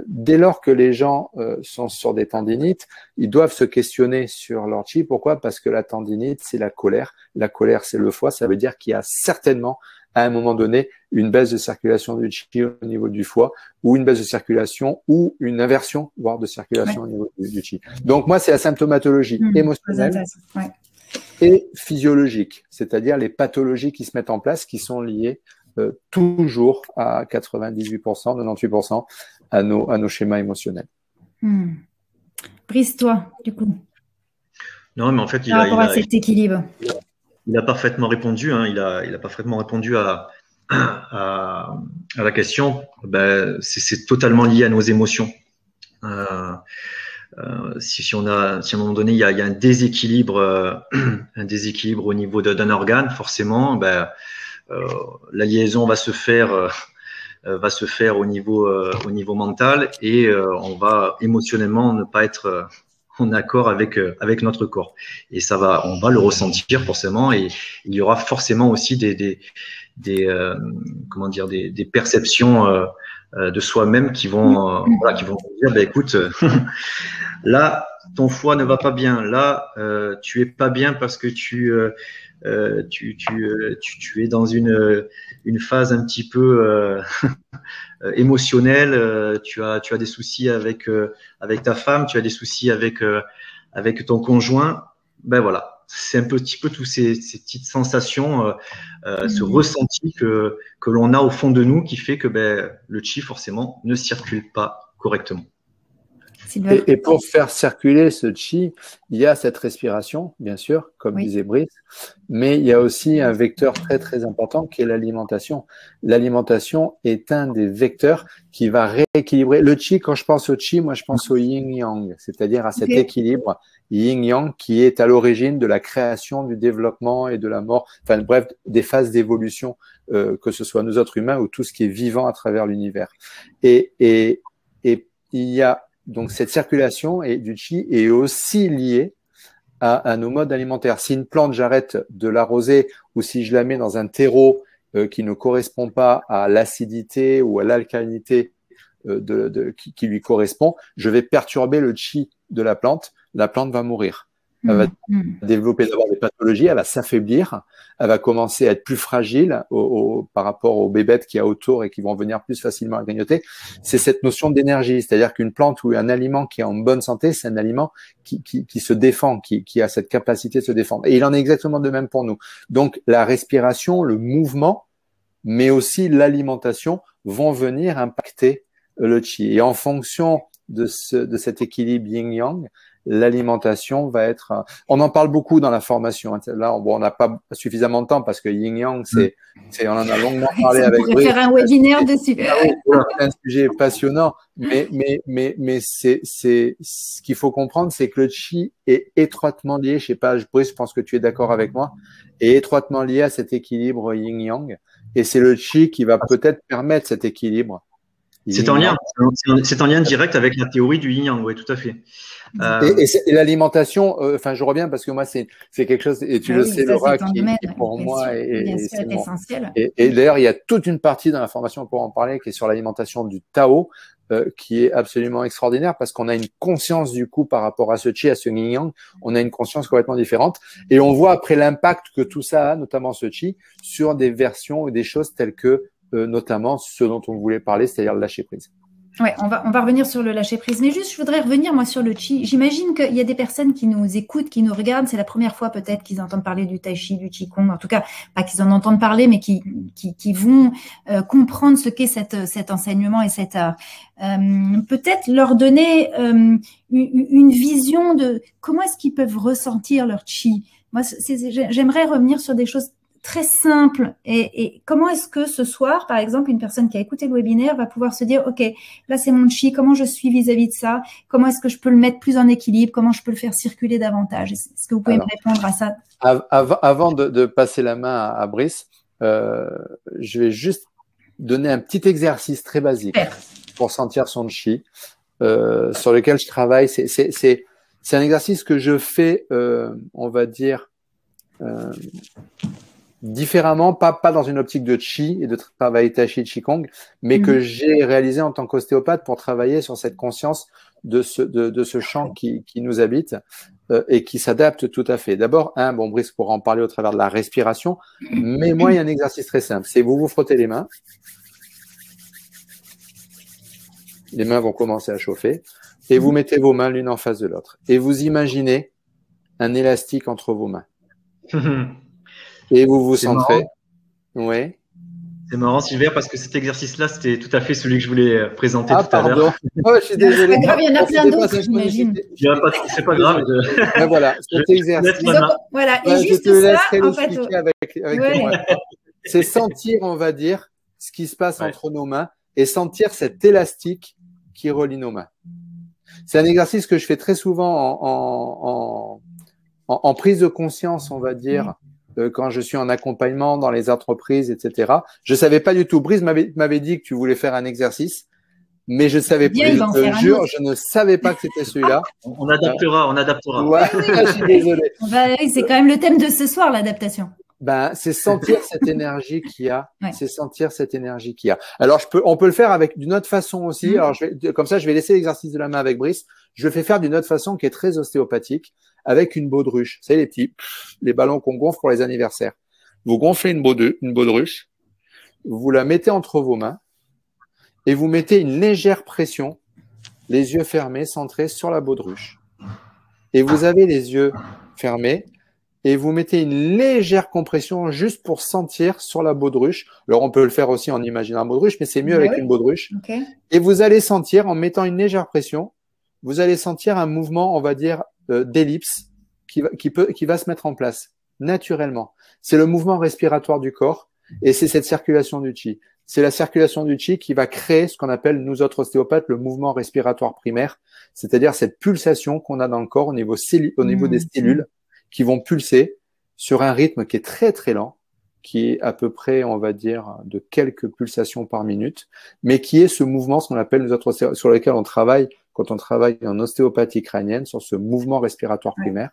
Dès lors que les gens sont sur des tendinites, ils doivent se questionner sur leur qi. Pourquoi? Parce que la tendinite, c'est la colère. La colère, c'est le foie. Ça veut dire qu'il y a certainement, à un moment donné, une baisse de circulation du qi au niveau du foie, ou une baisse de circulation, ou une inversion, voire de circulation au niveau du qi. Donc moi, c'est la symptomatologie émotionnelle et physiologique, c'est-à-dire les pathologies qui se mettent en place, qui sont liées toujours à 98%, 98% à nos schémas émotionnels. Brice, toi, du coup. Non, mais en fait, par rapport à cet équilibre. Il a parfaitement répondu. Il a parfaitement répondu à la question. Ben, c'est totalement lié à nos émotions. Si à un moment donné il y a un déséquilibre, au niveau d'un organe, forcément, ben la liaison va se faire au niveau mental et on va émotionnellement ne pas être en accord avec notre corps. Et on va le ressentir forcément, et il y aura forcément aussi des perceptions de soi-même qui vont dire, écoute, là ton foie ne va pas bien. Là, tu es pas bien parce que tu es dans une phase un petit peu émotionnelle. Tu as des soucis avec ta femme, tu as des soucis avec ton conjoint. Ben voilà, c'est un petit peu tous ces petites sensations, ce ressenti que l'on a au fond de nous qui fait que le chi forcément ne circule pas correctement. Et pour faire circuler ce chi, il y a cette respiration, bien sûr, comme disait Brice, mais il y a aussi un vecteur très très important qui est l'alimentation. L'alimentation est un des vecteurs qui va rééquilibrer. Le chi, quand je pense au chi, moi je pense au yin-yang, c'est-à-dire à cet équilibre yin-yang qui est à l'origine de la création, du développement et de la mort, enfin bref, des phases d'évolution, que ce soit nous autres humains ou tout ce qui est vivant à travers l'univers. Et il y a donc cette circulation du chi est aussi liée à nos modes alimentaires. Si une plante, j'arrête de l'arroser ou si je la mets dans un terreau qui ne correspond pas à l'acidité ou à l'alcalinité qui lui correspond, je vais perturber le chi de la plante va mourir. Elle va développer d'abord des pathologies, elle va s'affaiblir, elle va commencer à être plus fragile par rapport aux bébêtes qu'il y a autour et qui vont venir plus facilement à grignoter. C'est cette notion d'énergie, c'est-à-dire qu'une plante ou un aliment qui est en bonne santé, c'est un aliment qui se défend, qui a cette capacité de se défendre. Et il en est exactement de même pour nous. Donc la respiration, le mouvement, mais aussi l'alimentation vont venir impacter le chi. Et en fonction de cet équilibre yin-yang, l'alimentation va être… On en parle beaucoup dans la formation. Là, on n'a pas suffisamment de temps parce que yin-yang, on en a longuement parlé avec Brice. On pourrait faire un webinaire dessus. C'est un sujet passionnant, mais c'est ce qu'il faut comprendre, c'est que le chi est étroitement lié. Je sais pas, Brice, je pense que tu es d'accord avec moi, est étroitement lié à cet équilibre yin-yang, et c'est le chi qui va peut-être permettre cet équilibre. C'est en lien direct avec la théorie du yin-yang, oui, tout à fait. Et l'alimentation, je reviens parce que moi, c'est quelque chose, et tu le sais, Laura, qui pour moi est essentiel. Et d'ailleurs, il y a toute une partie dans la formation pour en parler qui est sur l'alimentation du Tao, qui est absolument extraordinaire parce qu'on a une conscience du coup par rapport à ce chi, à ce yin-yang, on a une conscience complètement différente. Et on voit après l'impact que tout ça a, notamment ce chi, sur des versions ou des choses telles que notamment ce dont on voulait parler, c'est-à-dire le lâcher prise. Ouais, on va revenir sur le lâcher prise. Mais juste, je voudrais revenir, moi, sur le chi. J'imagine qu'il y a des personnes qui nous écoutent, qui nous regardent. C'est la première fois, peut-être, qu'ils entendent parler du tai chi, du qigong. En tout cas, pas qu'ils en entendent parler, mais qui vont comprendre ce qu'est cet enseignement et cet art. Peut-être leur donner une vision de comment est-ce qu'ils peuvent ressentir leur chi. Moi, j'aimerais revenir sur des choses très simple. Et comment est-ce que ce soir, par exemple, une personne qui a écouté le webinaire va pouvoir se dire, OK, là, c'est mon chi, comment je suis vis-à-vis de ça? Comment est-ce que je peux le mettre plus en équilibre? Comment je peux le faire circuler davantage? Est-ce que vous pouvez me répondre à ça? Avant de passer la main à Brice, je vais juste donner un petit exercice très basique pour sentir son chi, sur lequel je travaille. C'est un exercice que je fais, on va dire, différemment, pas dans une optique de chi et de travail tai chi, qigong, mais que j'ai réalisé en tant qu'ostéopathe pour travailler sur cette conscience de ce champ qui nous habite et qui s'adapte tout à fait. D'abord, Brice pourra en parler au travers de la respiration, mais moi, il y a un exercice très simple, c'est vous frottez les mains. Les mains vont commencer à chauffer et vous mettez vos mains l'une en face de l'autre et vous imaginez un élastique entre vos mains. Et vous vous centrez. Oui. C'est marrant, Sylvain, parce que cet exercice-là, c'était tout à fait celui que je voulais présenter tout à l'heure. Oh, je suis désolé. C'est pas grave, il y en a plein d'autres, j'imagine. C'est pas grave. Voilà, cet exercice. Voilà, et juste ça, en fait. Avec moi. C'est sentir, on va dire, ce qui se passe entre nos mains et sentir cet élastique qui relie nos mains. C'est un exercice que je fais très souvent en prise de conscience, on va dire, quand je suis en accompagnement dans les entreprises, etc. Je savais pas du tout. Brice m'avait dit que tu voulais faire un exercice, mais je savais pas. Je te jure, je ne savais pas que c'était celui-là. On adaptera. Ouais, je suis désolé. C'est quand même le thème de ce soir, l'adaptation. Ben, c'est sentir cette énergie qu'il y a. Ouais. C'est sentir cette énergie qu'il y a. Alors, on peut le faire avec d'une autre façon aussi. Alors, comme ça, je vais laisser l'exercice de la main avec Brice. Je le fais faire d'une autre façon qui est très ostéopathique, avec une baudruche. Vous savez, les ballons qu'on gonfle pour les anniversaires. Vous gonflez une baudruche, vous la mettez entre vos mains et vous mettez une légère pression, les yeux fermés, centrés sur la baudruche. Et vous avez les yeux fermés. Et vous mettez une légère compression juste pour sentir sur la baudruche. Alors, on peut le faire aussi en imaginant la baudruche, mais c'est mieux avec une baudruche. Okay. Et vous allez sentir, en mettant une légère pression, vous allez sentir un mouvement, on va dire, d'ellipse qui va se mettre en place naturellement. C'est le mouvement respiratoire du corps et c'est cette circulation du chi. C'est la circulation du chi qui va créer ce qu'on appelle, nous autres ostéopathes, le mouvement respiratoire primaire, c'est-à-dire cette pulsation qu'on a dans le corps au niveau des cellules, qui vont pulser sur un rythme qui est très très lent, qui est à peu près, on va dire, de quelques pulsations par minute, mais qui est ce mouvement, ce qu'on appelle nous autres, sur lequel on travaille quand on travaille en ostéopathie crânienne, sur ce mouvement respiratoire primaire,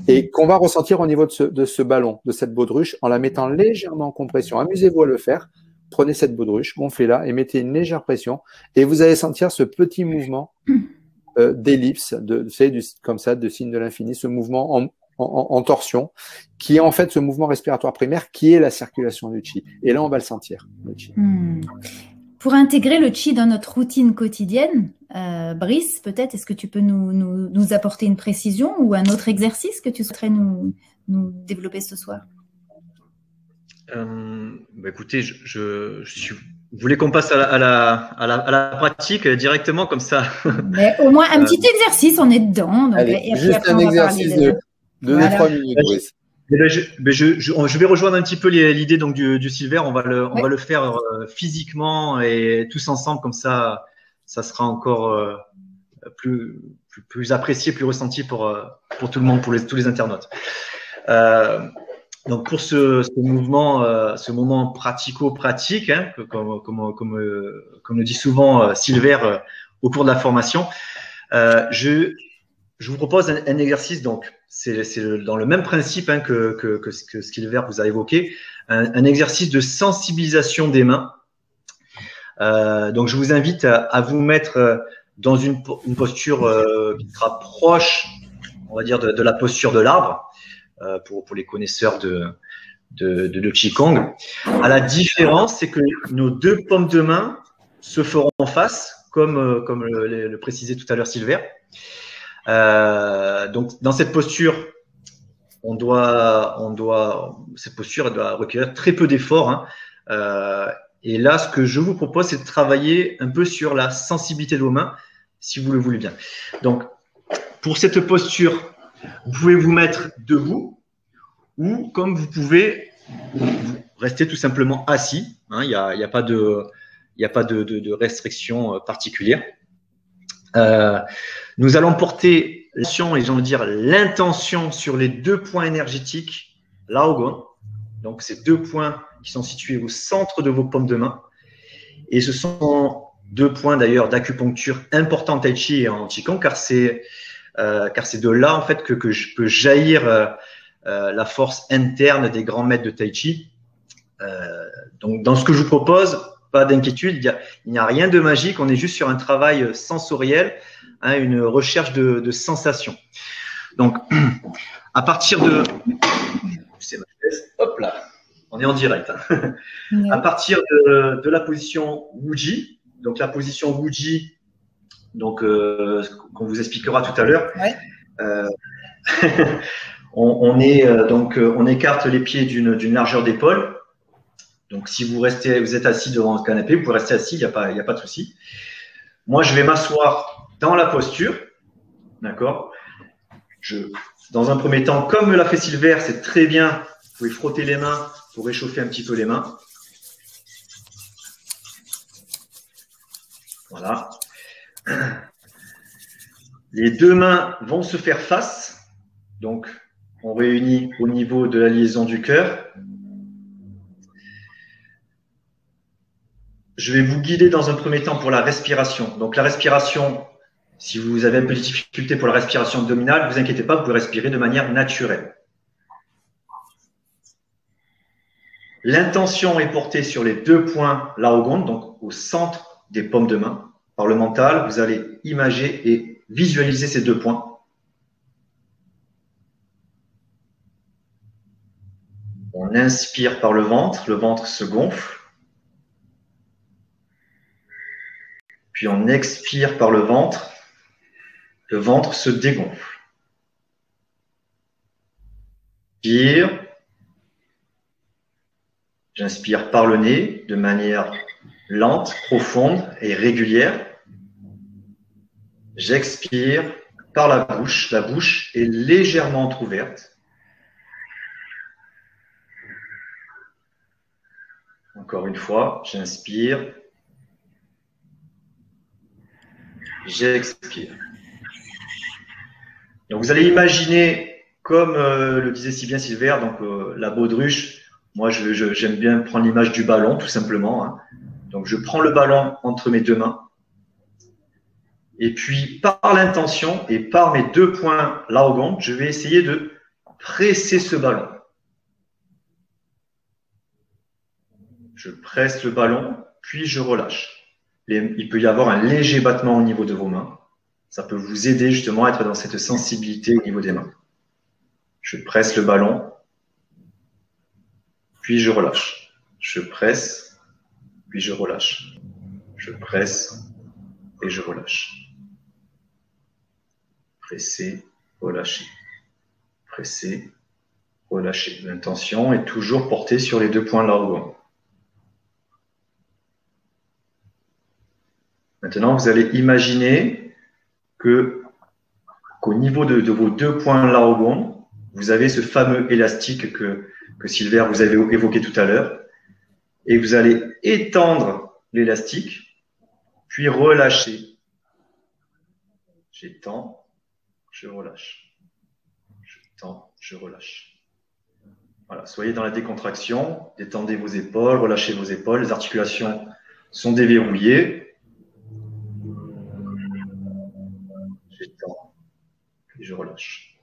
et qu'on va ressentir au niveau de ce ballon, de cette baudruche, en la mettant légèrement en compression. Amusez-vous à le faire. Prenez cette baudruche, gonflez-la et mettez une légère pression, et vous allez sentir ce petit mouvement d'ellipse, vous savez, comme ça, de signe de l'infini, ce mouvement en torsion, qui est en fait ce mouvement respiratoire primaire, qui est la circulation du chi. Et là, on va le sentir, le chi. Pour intégrer le chi dans notre routine quotidienne, Brice, peut-être, est-ce que tu peux nous apporter une précision ou un autre exercice que tu souhaiterais nous développer ce soir? Écoutez, vous voulez qu'on passe à la pratique directement comme ça? Mais au moins un petit exercice, on est dedans. Donc, allez, juste un exercice de 2-3 minutes, Brice. Je vais rejoindre un petit peu l'idée donc du Silver. On va le faire physiquement et tous ensemble, comme ça sera encore plus apprécié, plus ressenti pour tout le monde, pour tous les internautes. Donc pour ce moment pratico-pratique, hein, comme le dit souvent Silver au cours de la formation, je vous propose un exercice. Donc c'est dans le même principe, hein, que ce que Silver vous a évoqué, un exercice de sensibilisation des mains. Donc je vous invite à vous mettre dans une posture qui sera proche, on va dire, de la posture de l'arbre. Pour les connaisseurs de Qigong. À la différence, c'est que nos deux paumes de main se feront en face, comme le précisait tout à l'heure Silver. Donc, dans cette posture, cette posture, elle doit requérir très peu d'efforts, hein. Et là, ce que je vous propose, c'est de travailler un peu sur la sensibilité de vos mains, si vous le voulez bien. Donc, pour cette posture, vous pouvez vous mettre debout ou comme vous pouvez rester tout simplement assis. Hein, il n'y a pas de restriction particulière. Nous allons porter l'attention et j'ai envie de dire l'intention sur les deux points énergétiques, Laogon. Donc, ces deux points qui sont situés au centre de vos paumes de main. Et ce sont deux points d'ailleurs d'acupuncture importants en Tai Chi et en Qigong, car c'est de là en fait que peut jaillir la force interne des grands maîtres de Tai Chi. Donc, dans ce que je vous propose, pas d'inquiétude, il n'y a rien de magique, on est juste sur un travail sensoriel, hein, une recherche de sensations. Donc, à partir de… C'est ma chaise, hop là, on est en direct. Hein. À partir de la position Wuji, donc la position Wuji, donc qu'on vous expliquera tout à l'heure. Ouais. On écarte les pieds d'une largeur d'épaule. Donc, si vous êtes assis devant le canapé, vous pouvez rester assis, il n'y a pas de souci. Moi, je vais m'asseoir dans la posture, d'accord. Dans un premier temps, comme l'a fait Silver, c'est très bien. Vous pouvez frotter les mains pour réchauffer un petit peu les mains. Voilà. Les deux mains vont se faire face. Donc, on réunit au niveau de la liaison du cœur. Je vais vous guider dans un premier temps pour la respiration. Donc, la respiration, si vous avez un peu de difficulté pour la respiration abdominale, ne vous inquiétez pas, vous pouvez respirer de manière naturelle. L'intention est portée sur les 2 points Laogon, donc au centre des paumes de main. Par le mental, vous allez imager et visualiser ces 2 points. On inspire par le ventre se gonfle. Puis on expire par le ventre se dégonfle. Inspire. J'inspire par le nez de manière lente, profonde et régulière. J'expire par la bouche est légèrement entrouverte. Encore une fois, j'inspire, j'expire. Donc vous allez imaginer, comme le disait si bien Silver, donc la baudruche. Moi, j'aime bien prendre l'image du ballon, tout simplement. Hein. Donc, je prends le ballon entre mes 2 mains. Et puis, par l'intention et par mes 2 points Laogon, je vais essayer de presser ce ballon. Je presse le ballon, puis je relâche. Il peut y avoir un léger battement au niveau de vos mains. Ça peut vous aider justement à être dans cette sensibilité au niveau des mains. Je presse le ballon. Puis je relâche. Je presse, puis je relâche. Je presse et je relâche. Presser, relâcher. Presser, relâcher. L'intention est toujours portée sur les 2 points Laogon. Maintenant, vous allez imaginer qu'au niveau de vos 2 points Laogon, vous avez ce fameux élastique que Silver vous avez évoqué tout à l'heure, et vous allez étendre l'élastique, puis relâcher. J'étends, je relâche. Je tends, je relâche. Voilà, soyez dans la décontraction, détendez vos épaules, relâchez vos épaules, les articulations sont déverrouillées. J'étends, puis je relâche.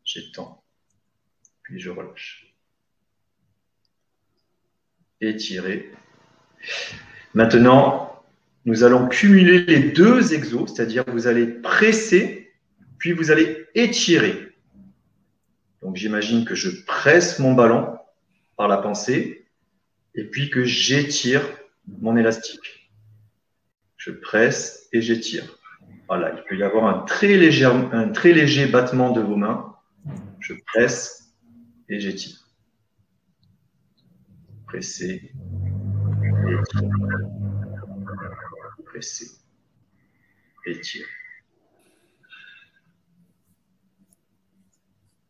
J'étends. Puis je relâche. Étirer. Maintenant, nous allons cumuler les 2 exos, c'est-à-dire vous allez presser, puis vous allez étirer. Donc j'imagine que je presse mon ballon par la pensée, et puis que j'étire mon élastique. Je presse et j'étire. Voilà, il peut y avoir un très léger battement de vos mains. Je presse et j'étire. Presser, étire. Presser, étire.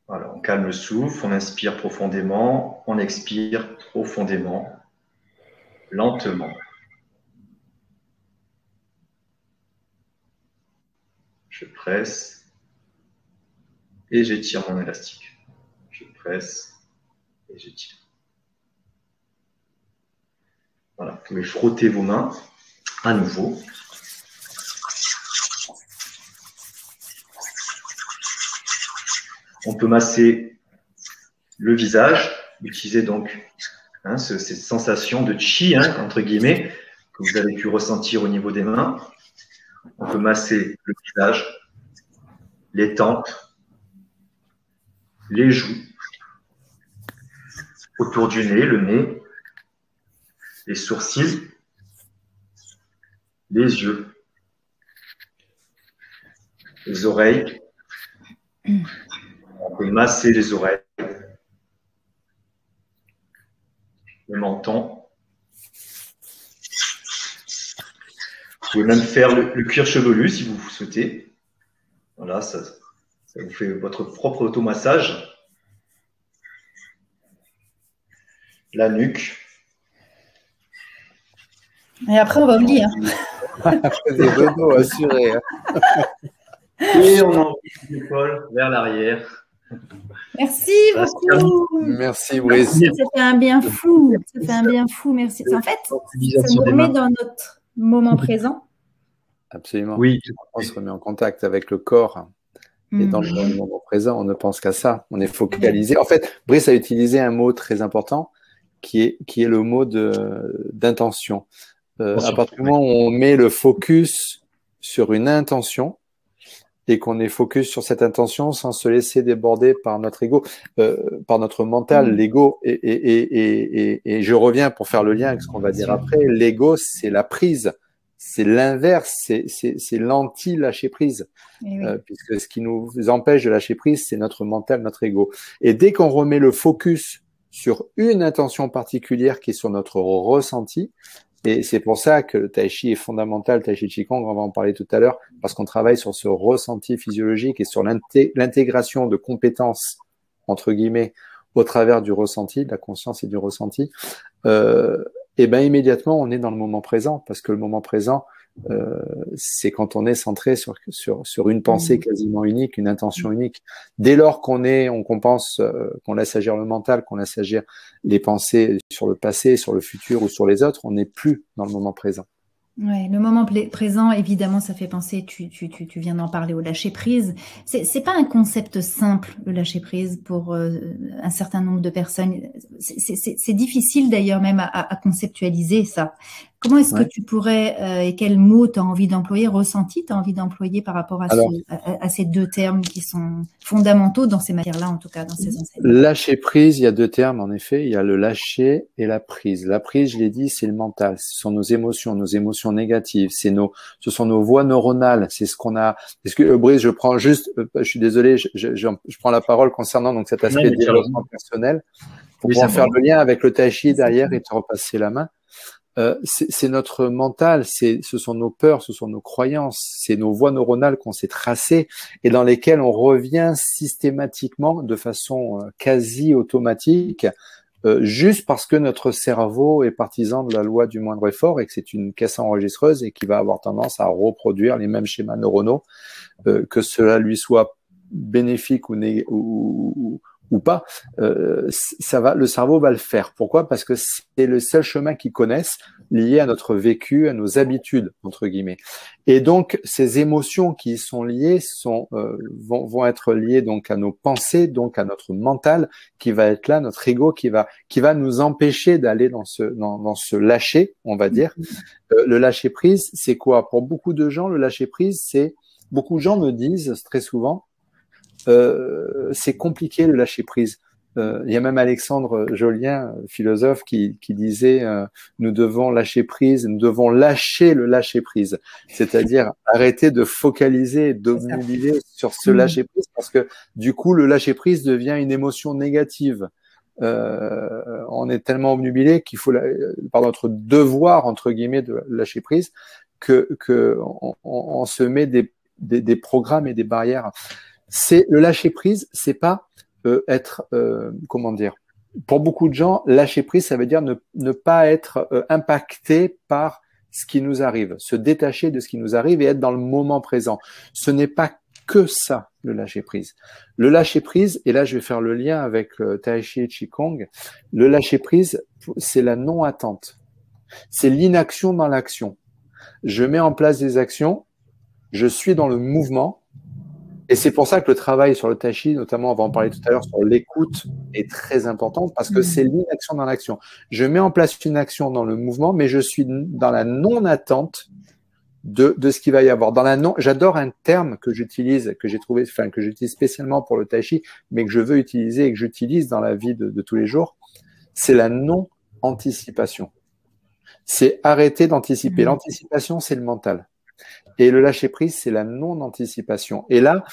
Voilà, on calme le souffle, on inspire profondément, on expire profondément, lentement. Je presse et j'étire mon élastique. Je presse et j'étire. Voilà, vous pouvez frotter vos mains à nouveau. On peut masser le visage, utiliser donc ces sensations de chi, entre guillemets, que vous avez pu ressentir au niveau des mains. On peut masser le visage, les tempes, les joues, autour du nez, le nez, les sourcils, les yeux, les oreilles. On peut masser les oreilles, le menton. Vous pouvez même faire le cuir chevelu si vous souhaitez. Voilà, ça vous fait votre propre automassage. La nuque. Et après, on va oublier. Des dodos assurés. Et on envoie les épaules vers l'arrière. Merci beaucoup. Merci, Brice. Ça fait un bien fou. Ça fait un bien fou. Merci. En fait, ça nous remet dans notre moment présent. Absolument. Oui. On se remet en contact avec le corps. Et dans le moment présent, on ne pense qu'à ça. On est focalisé. En fait, Brice a utilisé un mot très important qui est le mot d'intention. À partir du moment où on met le focus sur une intention et qu'on est focus sur cette intention sans se laisser déborder par notre ego, par notre mental, l'ego. Et je reviens pour faire le lien avec ce qu'on va dire après. L'ego, c'est la prise. C'est l'inverse, c'est l'anti-lâcher prise. Puisque ce qui nous empêche de lâcher prise, c'est notre mental, notre ego. Et dès qu'on remet le focus sur une intention particulière qui est sur notre ressenti, et c'est pour ça que le tai chi est fondamental, le tai chi Qigong, on va en parler tout à l'heure, parce qu'on travaille sur ce ressenti physiologique et sur l'intégration de compétences, entre guillemets, au travers du ressenti, de la conscience et du ressenti, et ben immédiatement on est dans le moment présent, parce que le moment présent, c'est quand on est centré sur une pensée quasiment unique, une intention unique. Dès lors qu'on pense, qu'on laisse agir le mental, qu'on laisse agir les pensées sur le passé, sur le futur ou sur les autres, on n'est plus dans le moment présent. Ouais, le moment présent, évidemment, ça fait penser, tu viens d'en parler, au lâcher prise. C'est pas un concept simple, le lâcher prise, pour un certain nombre de personnes. C'est difficile d'ailleurs même à conceptualiser ça. Comment est-ce que tu pourrais, et quel mot tu as envie d'employer, ressenti, tu as envie d'employer par rapport à ces deux termes qui sont fondamentaux dans ces matières-là, en tout cas, dans ces enseignements? Lâcher prise, il y a deux termes, en effet. Il y a le lâcher et la prise. La prise, je l'ai dit, c'est le mental. Ce sont nos émotions négatives. Ce sont nos voies neuronales. C'est ce qu'on a. Est-ce que, Brice, je prends juste, je suis désolé, je prends la parole concernant donc cet aspect de développement personnel pour pouvoir faire le lien avec le tai chi derrière et te repasser la main. C'est notre mental, ce sont nos peurs, ce sont nos croyances, c'est nos voies neuronales qu'on s'est tracées et dans lesquelles on revient systématiquement de façon quasi automatique, juste parce que notre cerveau est partisan de la loi du moindre effort et que c'est une caisse enregistreuse et qui va avoir tendance à reproduire les mêmes schémas neuronaux, que cela lui soit bénéfique ou pas, le cerveau va le faire. Pourquoi? Parce que c'est le seul chemin qu'ils connaissent lié à notre vécu, à nos habitudes, entre guillemets. Et donc, ces émotions qui y sont liées vont être liées donc à nos pensées, donc à notre mental, qui va être là, notre ego, qui va nous empêcher d'aller dans ce lâcher, on va dire. Le lâcher prise, c'est quoi? Pour beaucoup de gens, le lâcher prise, beaucoup de gens me disent très souvent, c'est compliqué le lâcher prise. Il y a même Alexandre Jolien, philosophe, qui disait nous devons lâcher prise, nous devons lâcher le lâcher prise, c'est-à-dire arrêter de focaliser, d'obnubiler sur ce lâcher prise, parce que du coup le lâcher prise devient une émotion négative. On est tellement obnubilé qu'il faut, par notre devoir entre guillemets de lâcher prise, que on se met des programmes et des barrières. Le lâcher prise, c'est pas comment dire, pour beaucoup de gens, lâcher prise, ça veut dire ne pas être impacté par ce qui nous arrive, se détacher de ce qui nous arrive et être dans le moment présent. Ce n'est pas que ça, le lâcher prise. Le lâcher prise, et là je vais faire le lien avec Tai Chi et Qigong, le lâcher prise, c'est la non-attente. C'est l'inaction dans l'action. Je mets en place des actions, je suis dans le mouvement. Et c'est pour ça que le travail sur le tai chi, notamment, on va en parler tout à l'heure, sur l'écoute, est très important parce que c'est l'inaction dans l'action. Je mets en place une action dans le mouvement, mais je suis dans la non-attente de ce qu'il va y avoir. J'adore un terme que j'utilise, que j'utilise spécialement pour le tai chi, mais que je veux utiliser et que j'utilise dans la vie de tous les jours. C'est la non-anticipation. C'est arrêter d'anticiper. L'anticipation, c'est le mental. Et le lâcher prise, c'est la non-anticipation. Et là,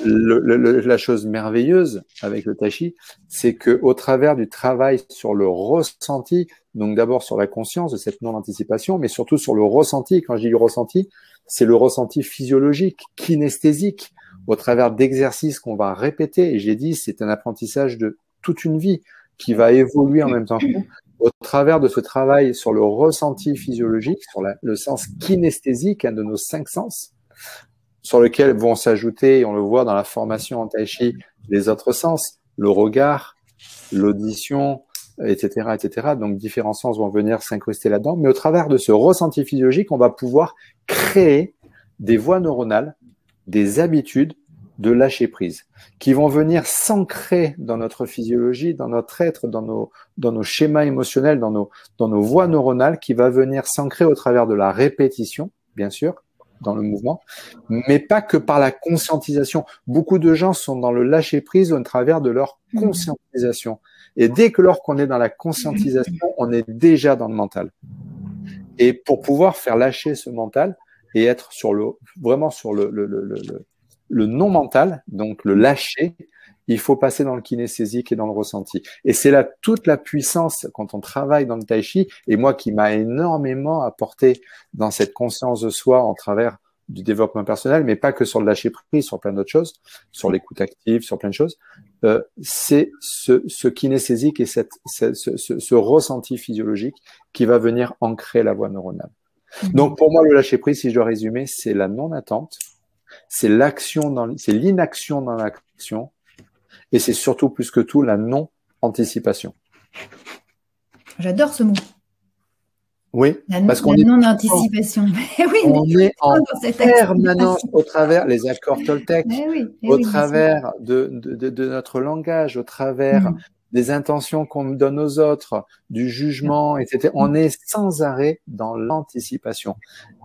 la chose merveilleuse avec le tai chi, c'est que au travers du travail sur le ressenti, donc d'abord sur la conscience de cette non-anticipation, mais surtout sur le ressenti. Quand je dis le ressenti, c'est le ressenti physiologique, kinesthésique, au travers d'exercices qu'on va répéter. Et j'ai dit, c'est un apprentissage de toute une vie qui va évoluer en même temps que nous. Au travers de ce travail sur le ressenti physiologique, sur le sens kinesthésique, un de nos 5 sens, sur lequel vont s'ajouter, et on le voit dans la formation en tai chi, les autres sens, le regard, l'audition, etc., etc. Donc, différents sens vont venir s'incruster là-dedans. Mais au travers de ce ressenti physiologique, on va pouvoir créer des voies neuronales, des habitudes, de lâcher prise, qui vont venir s'ancrer dans notre physiologie, dans notre être, dans nos schémas émotionnels, dans nos voies neuronales, qui va venir s'ancrer au travers de la répétition, bien sûr, dans le mouvement, mais pas que par la conscientisation. Beaucoup de gens sont dans le lâcher prise au travers de leur conscientisation. Et dès que lors qu'on est dans la conscientisation, on est déjà dans le mental. Et pour pouvoir faire lâcher ce mental et être vraiment sur le non mental, donc le lâcher, il faut passer dans le kinesthésique et dans le ressenti. Et c'est là toute la puissance quand on travaille dans le tai chi, et moi qui m'a énormément apporté dans cette conscience de soi en travers du développement personnel, mais pas que sur le lâcher prise, sur plein d'autres choses, sur l'écoute active, sur plein de choses, c'est ce kinesthésique et ce ressenti physiologique qui va venir ancrer la voie neuronale. Donc pour moi, le lâcher prise, si je dois résumer, c'est la non-attente, c'est l'inaction dans l'action, et c'est surtout plus que tout la non-anticipation. J'adore ce mot. Oui, parce qu'on est non-anticipation. Oui, on est en permanence au travers les accords Toltec, au travers de notre langage, au travers des intentions qu'on donne aux autres, du jugement, etc. On est sans arrêt dans l'anticipation.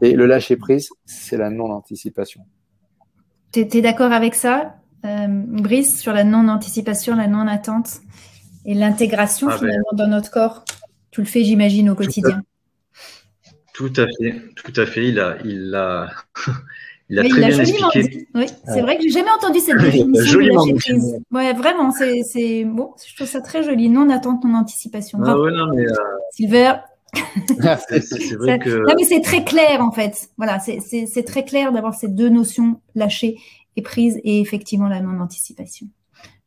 Et le lâcher-prise, c'est la non-anticipation. Tu es d'accord avec ça, Brice, sur la non-anticipation, la non-attente et l'intégration finalement dans notre corps? Tu le fais, j'imagine, au quotidien. Tout à fait. Il a très bien expliqué. Oui, c'est vrai que j'ai jamais entendu cette définition de lâcher prise. Ouais, vraiment, c'est bon. Je trouve ça très joli. Non-attente, non-anticipation. Ouais, non, mais Silver. c'est vrai que. Non, mais c'est très clair en fait. Voilà, c'est très clair d'avoir ces deux notions, lâcher et prise, et effectivement la non-anticipation.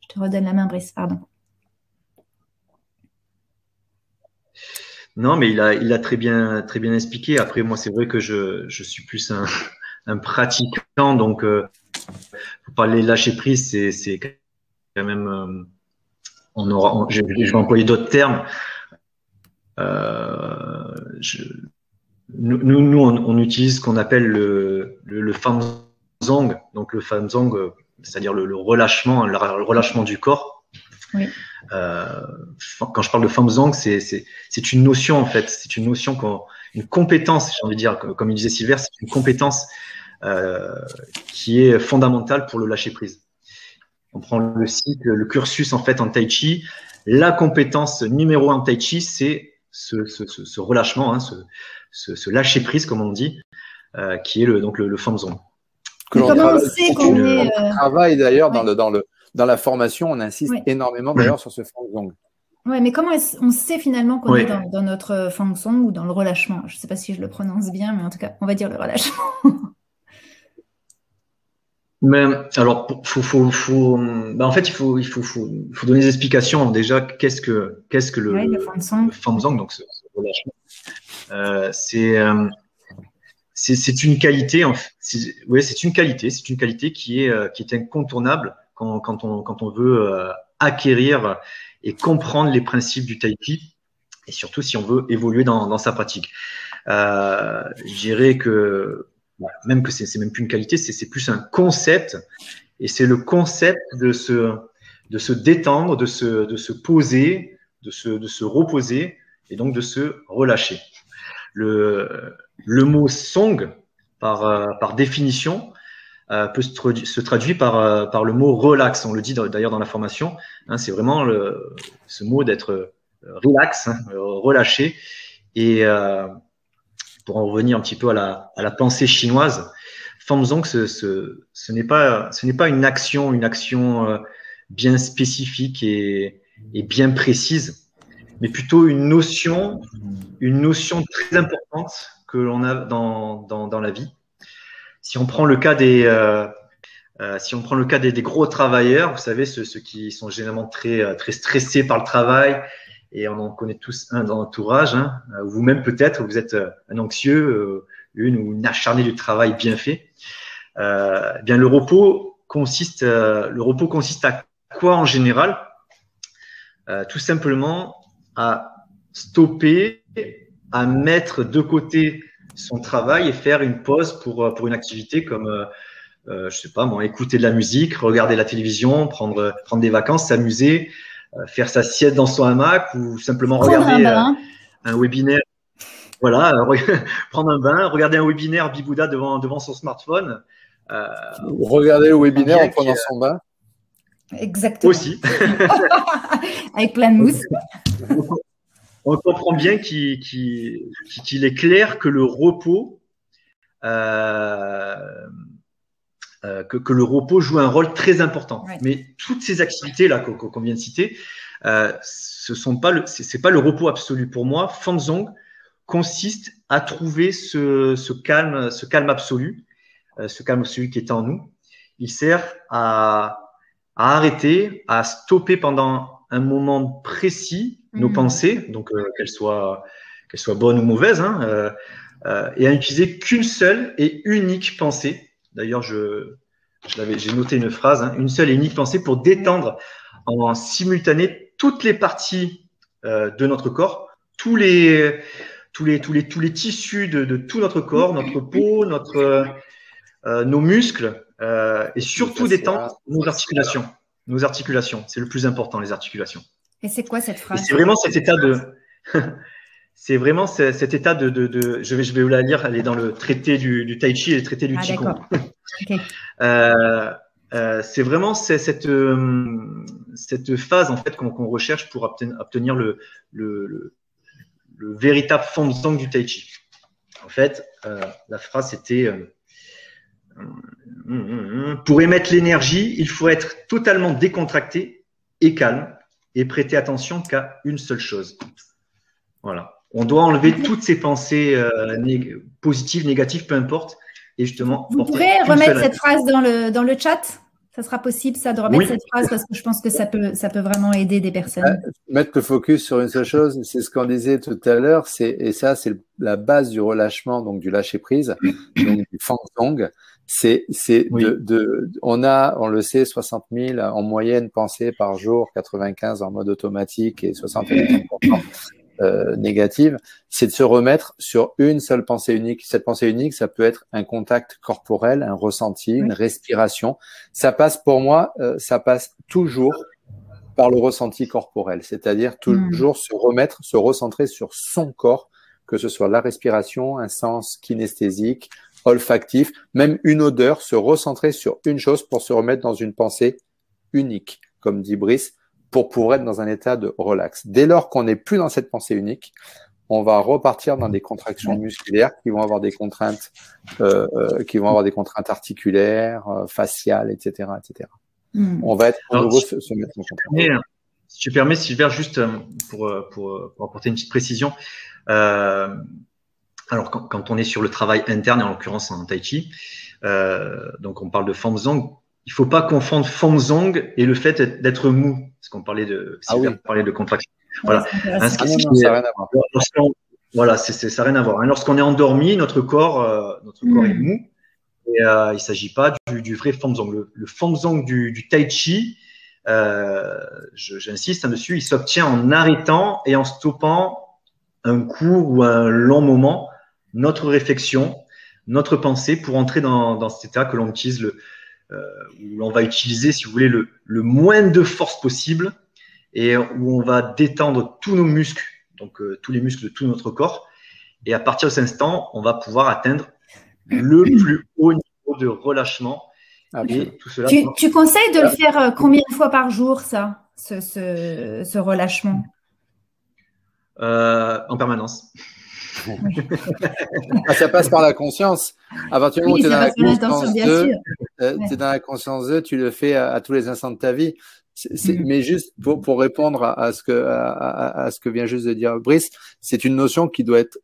Je te redonne la main, Brice. Pardon. Non, mais il a très bien expliqué. Après, moi, c'est vrai que je suis plus un pratiquant, donc pour parler de lâcher prise, c'est quand même. Je vais employer d'autres termes. Nous, on utilise ce qu'on appelle le Famzong, donc le Famzong, c'est-à-dire le relâchement du corps. Oui. Quand je parle de Famzong, c'est une notion en fait, c'est une notion, une compétence, j'ai envie de dire, comme il disait Silver, c'est une compétence qui est fondamentale pour le lâcher prise. On prend le cycle, le cursus en fait en Tai Chi. La compétence numéro 1 en Tai Chi, c'est ce relâchement, ce lâcher prise comme on dit, qui est donc le Famzong. Que l'on travaille d'ailleurs dans la formation, on insiste énormément d'ailleurs sur ce Famzong. Oui, mais comment on sait finalement qu'on est dans notre Famzong ou dans le relâchement? Je ne sais pas si je le prononce bien, mais en tout cas, on va dire le relâchement. Mais alors, en fait, il faut donner des explications. Déjà, qu'est-ce que le Famzong, donc ce relâchement. C'est une qualité. C'est une qualité qui est incontournable quand on veut acquérir et comprendre les principes du Tai Chi, et surtout si on veut évoluer dans sa pratique. Je dirais que même que c'est même plus une qualité, c'est plus un concept, et c'est le concept de se détendre, de se poser, de se reposer, et donc de se relâcher. Le mot song, par définition, peut se traduire par le mot relax. On le dit d'ailleurs dans la formation. C'est vraiment ce mot d'être relax, relâché. Et pour en revenir un petit peu à la pensée chinoise, Famzong, ce n'est pas une action bien spécifique et bien précise, mais plutôt une notion très importante que l'on a dans la vie. Si on prend le cas des gros travailleurs, vous savez, ceux qui sont généralement très stressés par le travail, et on en connaît tous un dans l'entourage, vous-même peut-être, vous êtes un anxieux, ou une acharnée du travail bien fait. Bien le repos consiste à quoi en général? Tout simplement à stopper, à mettre de côté son travail et faire une pause pour une activité comme je sais pas moi, écouter de la musique, regarder la télévision, prendre des vacances, s'amuser, faire sa sieste dans son hamac ou simplement regarder un webinaire. Voilà, prendre un bain, regarder un webinaire Bibouda devant son smartphone. Regarder le webinaire en prenant son bain. Exactement. Aussi. Avec plein de mousse. On comprend bien qu'il est clair que le repos, que le repos joue un rôle très important. Ouais. Mais toutes ces activités-là qu'on vient de citer, c'est pas le repos absolu. Pour moi, Fanzong consiste à trouver ce calme absolu, qui est en nous. Il sert à arrêter, à stopper pendant un moment précis nos pensées, donc qu'elles soient bonnes ou mauvaises, hein, et à n'utiliser qu'une seule et unique pensée. D'ailleurs, j'ai noté une phrase, hein, une seule et unique pensée pour détendre en simultané toutes les parties de notre corps, tous les tissus de tout notre corps, notre peau, nos muscles, et surtout détendre nos articulations. Nos articulations, c'est le plus important, les articulations. Et c'est quoi cette phrase? C'est vraiment cet état de. C'est vraiment cet état de. Je vais vous la lire. Elle est dans le traité du Tai Chi et le traité du Qigong. Okay. C'est vraiment cette phase en fait qu'on recherche pour obtenir le véritable Fanzong du Tai Chi. En fait, la phrase c'était pour émettre l'énergie, il faut être totalement décontracté et calme et prêter attention qu'à une seule chose. Voilà. On doit enlever toutes ces pensées positives, négatives, peu importe, et justement. Vous pourrez remettre cette phrase dans le chat? Ça sera possible, ça, de remettre cette phrase, parce que je pense que ça peut vraiment aider des personnes. Mettre le focus sur une seule chose, c'est ce qu'on disait tout à l'heure, et ça, c'est la base du relâchement, donc du lâcher prise, donc du Fanzong. On le sait, 60 000 en moyenne pensées par jour, 95 en mode automatique et 60% négative, c'est de se remettre sur une seule pensée unique. Cette pensée unique, ça peut être un contact corporel, un ressenti, une respiration. Ça passe pour moi, ça passe toujours par le ressenti corporel, c'est-à-dire toujours se recentrer sur son corps, que ce soit la respiration, un sens kinesthésique, olfactif, même une odeur, se recentrer sur une chose pour se remettre dans une pensée unique, comme dit Brice, pour être dans un état de relax. Dès lors qu'on n'est plus dans cette pensée unique, on va repartir dans des contractions musculaires qui vont avoir des contraintes, articulaires, faciales, etc., etc. On va être à nouveau se mettre en contact. Si tu permets, Sylvain, juste pour apporter une petite précision. Alors, quand on est sur le travail interne, et en l'occurrence en Tai Chi, donc on parle de Fanzong. Il ne faut pas confondre Fanzong et le fait d'être mou, parce qu'on parlait de contraction. Voilà. Ça n'a rien à voir. Voilà, ça n'a rien à voir. Lorsqu'on est endormi, notre corps est mou. Et il ne s'agit pas du vrai Fanzong. Le Fanzong du Tai Chi, j'insiste dessus, il s'obtient en arrêtant et en stoppant un court ou un long moment notre réflexion, notre pensée pour entrer dans cet état que l'on utilise où l'on va utiliser, si vous voulez, le moins de force possible et où on va détendre tous nos muscles, donc tous les muscles de tout notre corps. Et à partir de cet instant, on va pouvoir atteindre le plus haut niveau de relâchement. Et tout cela tu conseilles de le faire combien de fois par jour, ça, ce relâchement? En permanence. Ça passe par la conscience. À partir du moment où tu es dans la conscience 2, tu le fais à tous les instants de ta vie. Mais juste pour répondre à ce que vient juste de dire Brice, c'est une notion qui doit être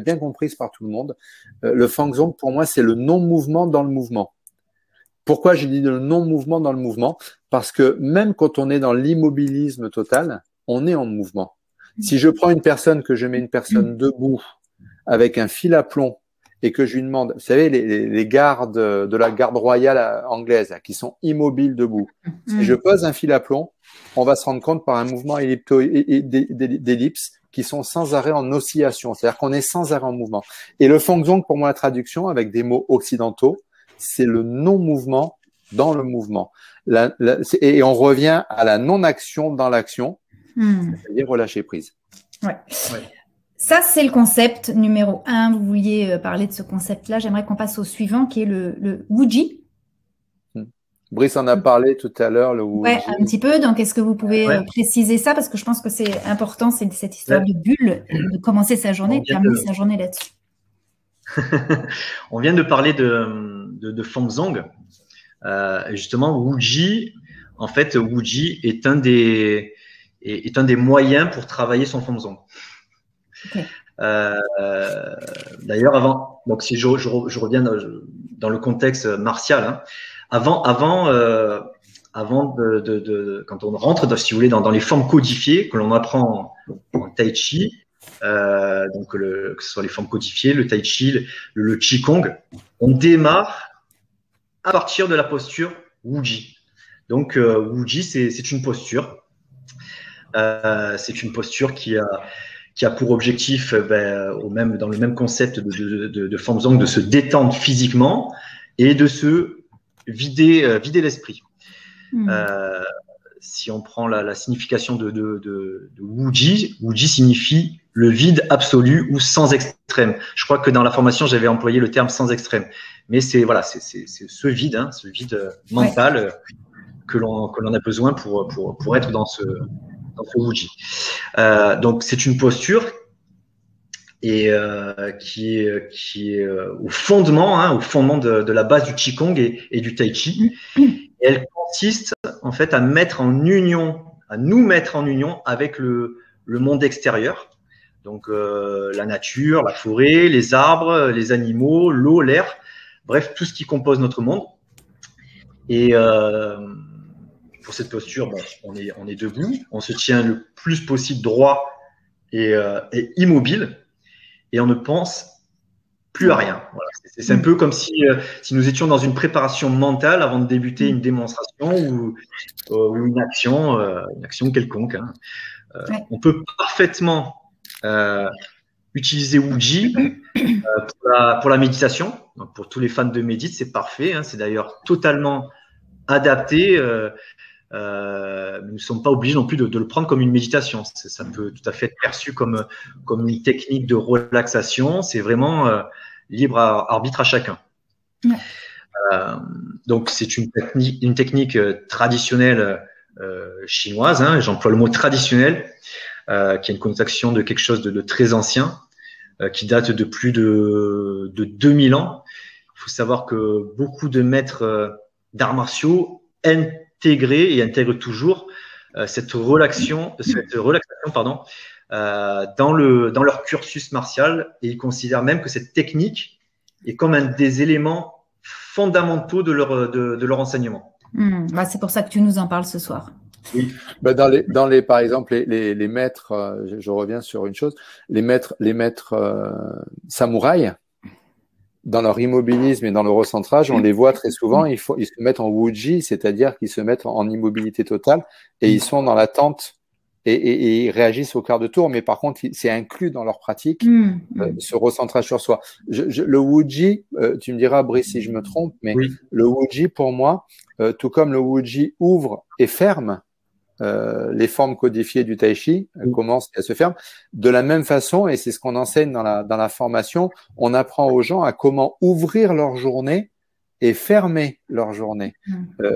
bien comprise par tout le monde. Le Fanzong, pour moi, c'est le non-mouvement dans le mouvement. Pourquoi j'ai dit le non-mouvement dans le mouvement? Parce que même quand on est dans l'immobilisme total, on est en mouvement. Si je prends une personne, que je mets une personne debout avec un fil à plomb et que je lui demande, vous savez, les gardes de la garde royale anglaise là, qui sont immobiles debout. Si je pose un fil à plomb, on va se rendre compte par un mouvement d'ellipse qui sont sans arrêt en oscillation. C'est-à-dire qu'on est sans arrêt en mouvement. Et le Fanzong, pour moi, la traduction avec des mots occidentaux, c'est le non-mouvement dans le mouvement. Et on revient à la non-action dans l'action, c'est-à-dire relâcher prise. Ouais. Ça, c'est le concept numéro 1. Vous vouliez parler de ce concept-là. J'aimerais qu'on passe au suivant, qui est le Wuji. Brice en a parlé tout à l'heure, le Wuji. Oui, un petit peu. Donc, est-ce que vous pouvez préciser ça? Parce que je pense que c'est important, c'est cette histoire de bulle, de commencer sa journée, de terminer sa journée là-dessus. On vient de parler de Fangzong. Justement, Wuji, en fait, Wuji est un des moyens pour travailler son Fangzong. Okay. D'ailleurs, avant, donc si je reviens dans le contexte martial, hein, avant quand on rentre, si vous voulez, dans les formes codifiées que l'on apprend en Tai Chi, donc que ce soit les formes codifiées, le Tai Chi, le Qigong, on démarre à partir de la posture Wuji. Donc Wuji, c'est une posture. C'est une posture qui a pour objectif, dans le même concept de Fangzong, de se détendre physiquement et de se vider l'esprit. Si on prend la signification de Wuji, Wuji signifie le vide absolu ou sans extrême. Je crois que dans la formation, j'avais employé le terme sans extrême. Mais c'est ce vide, hein, ce vide mental que l'on a besoin pour être dans ce Wuji. Donc c'est une posture et qui est au fondement de la base du Qigong et du Tai Chi. Et elle consiste en fait à nous mettre en union avec le monde extérieur. Donc la nature, la forêt, les arbres, les animaux, l'eau, l'air, bref, tout ce qui compose notre monde. Et pour cette posture, on est debout, on se tient le plus possible droit et immobile, et on ne pense plus à rien. Voilà. C'est un peu comme si nous étions dans une préparation mentale avant de débuter une démonstration ou une action quelconque. Hein. On peut parfaitement utiliser Wuji pour la méditation. Donc pour tous les fans de médite, c'est parfait. Hein. C'est d'ailleurs totalement adapté. Nous ne sommes pas obligés non plus de le prendre comme une méditation. Ça peut tout à fait être perçu comme une technique de relaxation. C'est vraiment libre arbitre à chacun. Donc c'est une technique traditionnelle chinoise. Hein, j'emploie le mot traditionnel, qui a une connotation de quelque chose de très ancien, qui date de plus de 2000 ans. Il faut savoir que beaucoup de maîtres d'arts martiaux intègrent toujours cette relaxation dans leur cursus martial, et ils considèrent même que cette technique est comme un des éléments fondamentaux de leur enseignement. C'est pour ça que tu nous en parles ce soir. Oui. Par exemple, les maîtres, je reviens sur une chose, les maîtres samouraïs, dans leur immobilisme et dans le recentrage, on les voit très souvent, ils se mettent en Wuji, c'est-à-dire qu'ils se mettent en immobilité totale et ils sont dans l'attente et ils réagissent au quart de tour, mais par contre, c'est inclus dans leur pratique, ce recentrage sur soi. Le Wuji, tu me diras, Brice, si je me trompe, mais le Wuji, pour moi, tout comme le Wuji ouvre et ferme les formes codifiées du Tai Chi, commencent et elles se ferment. De la même façon, et c'est ce qu'on enseigne dans la formation, on apprend aux gens à comment ouvrir leur journée et fermer leur journée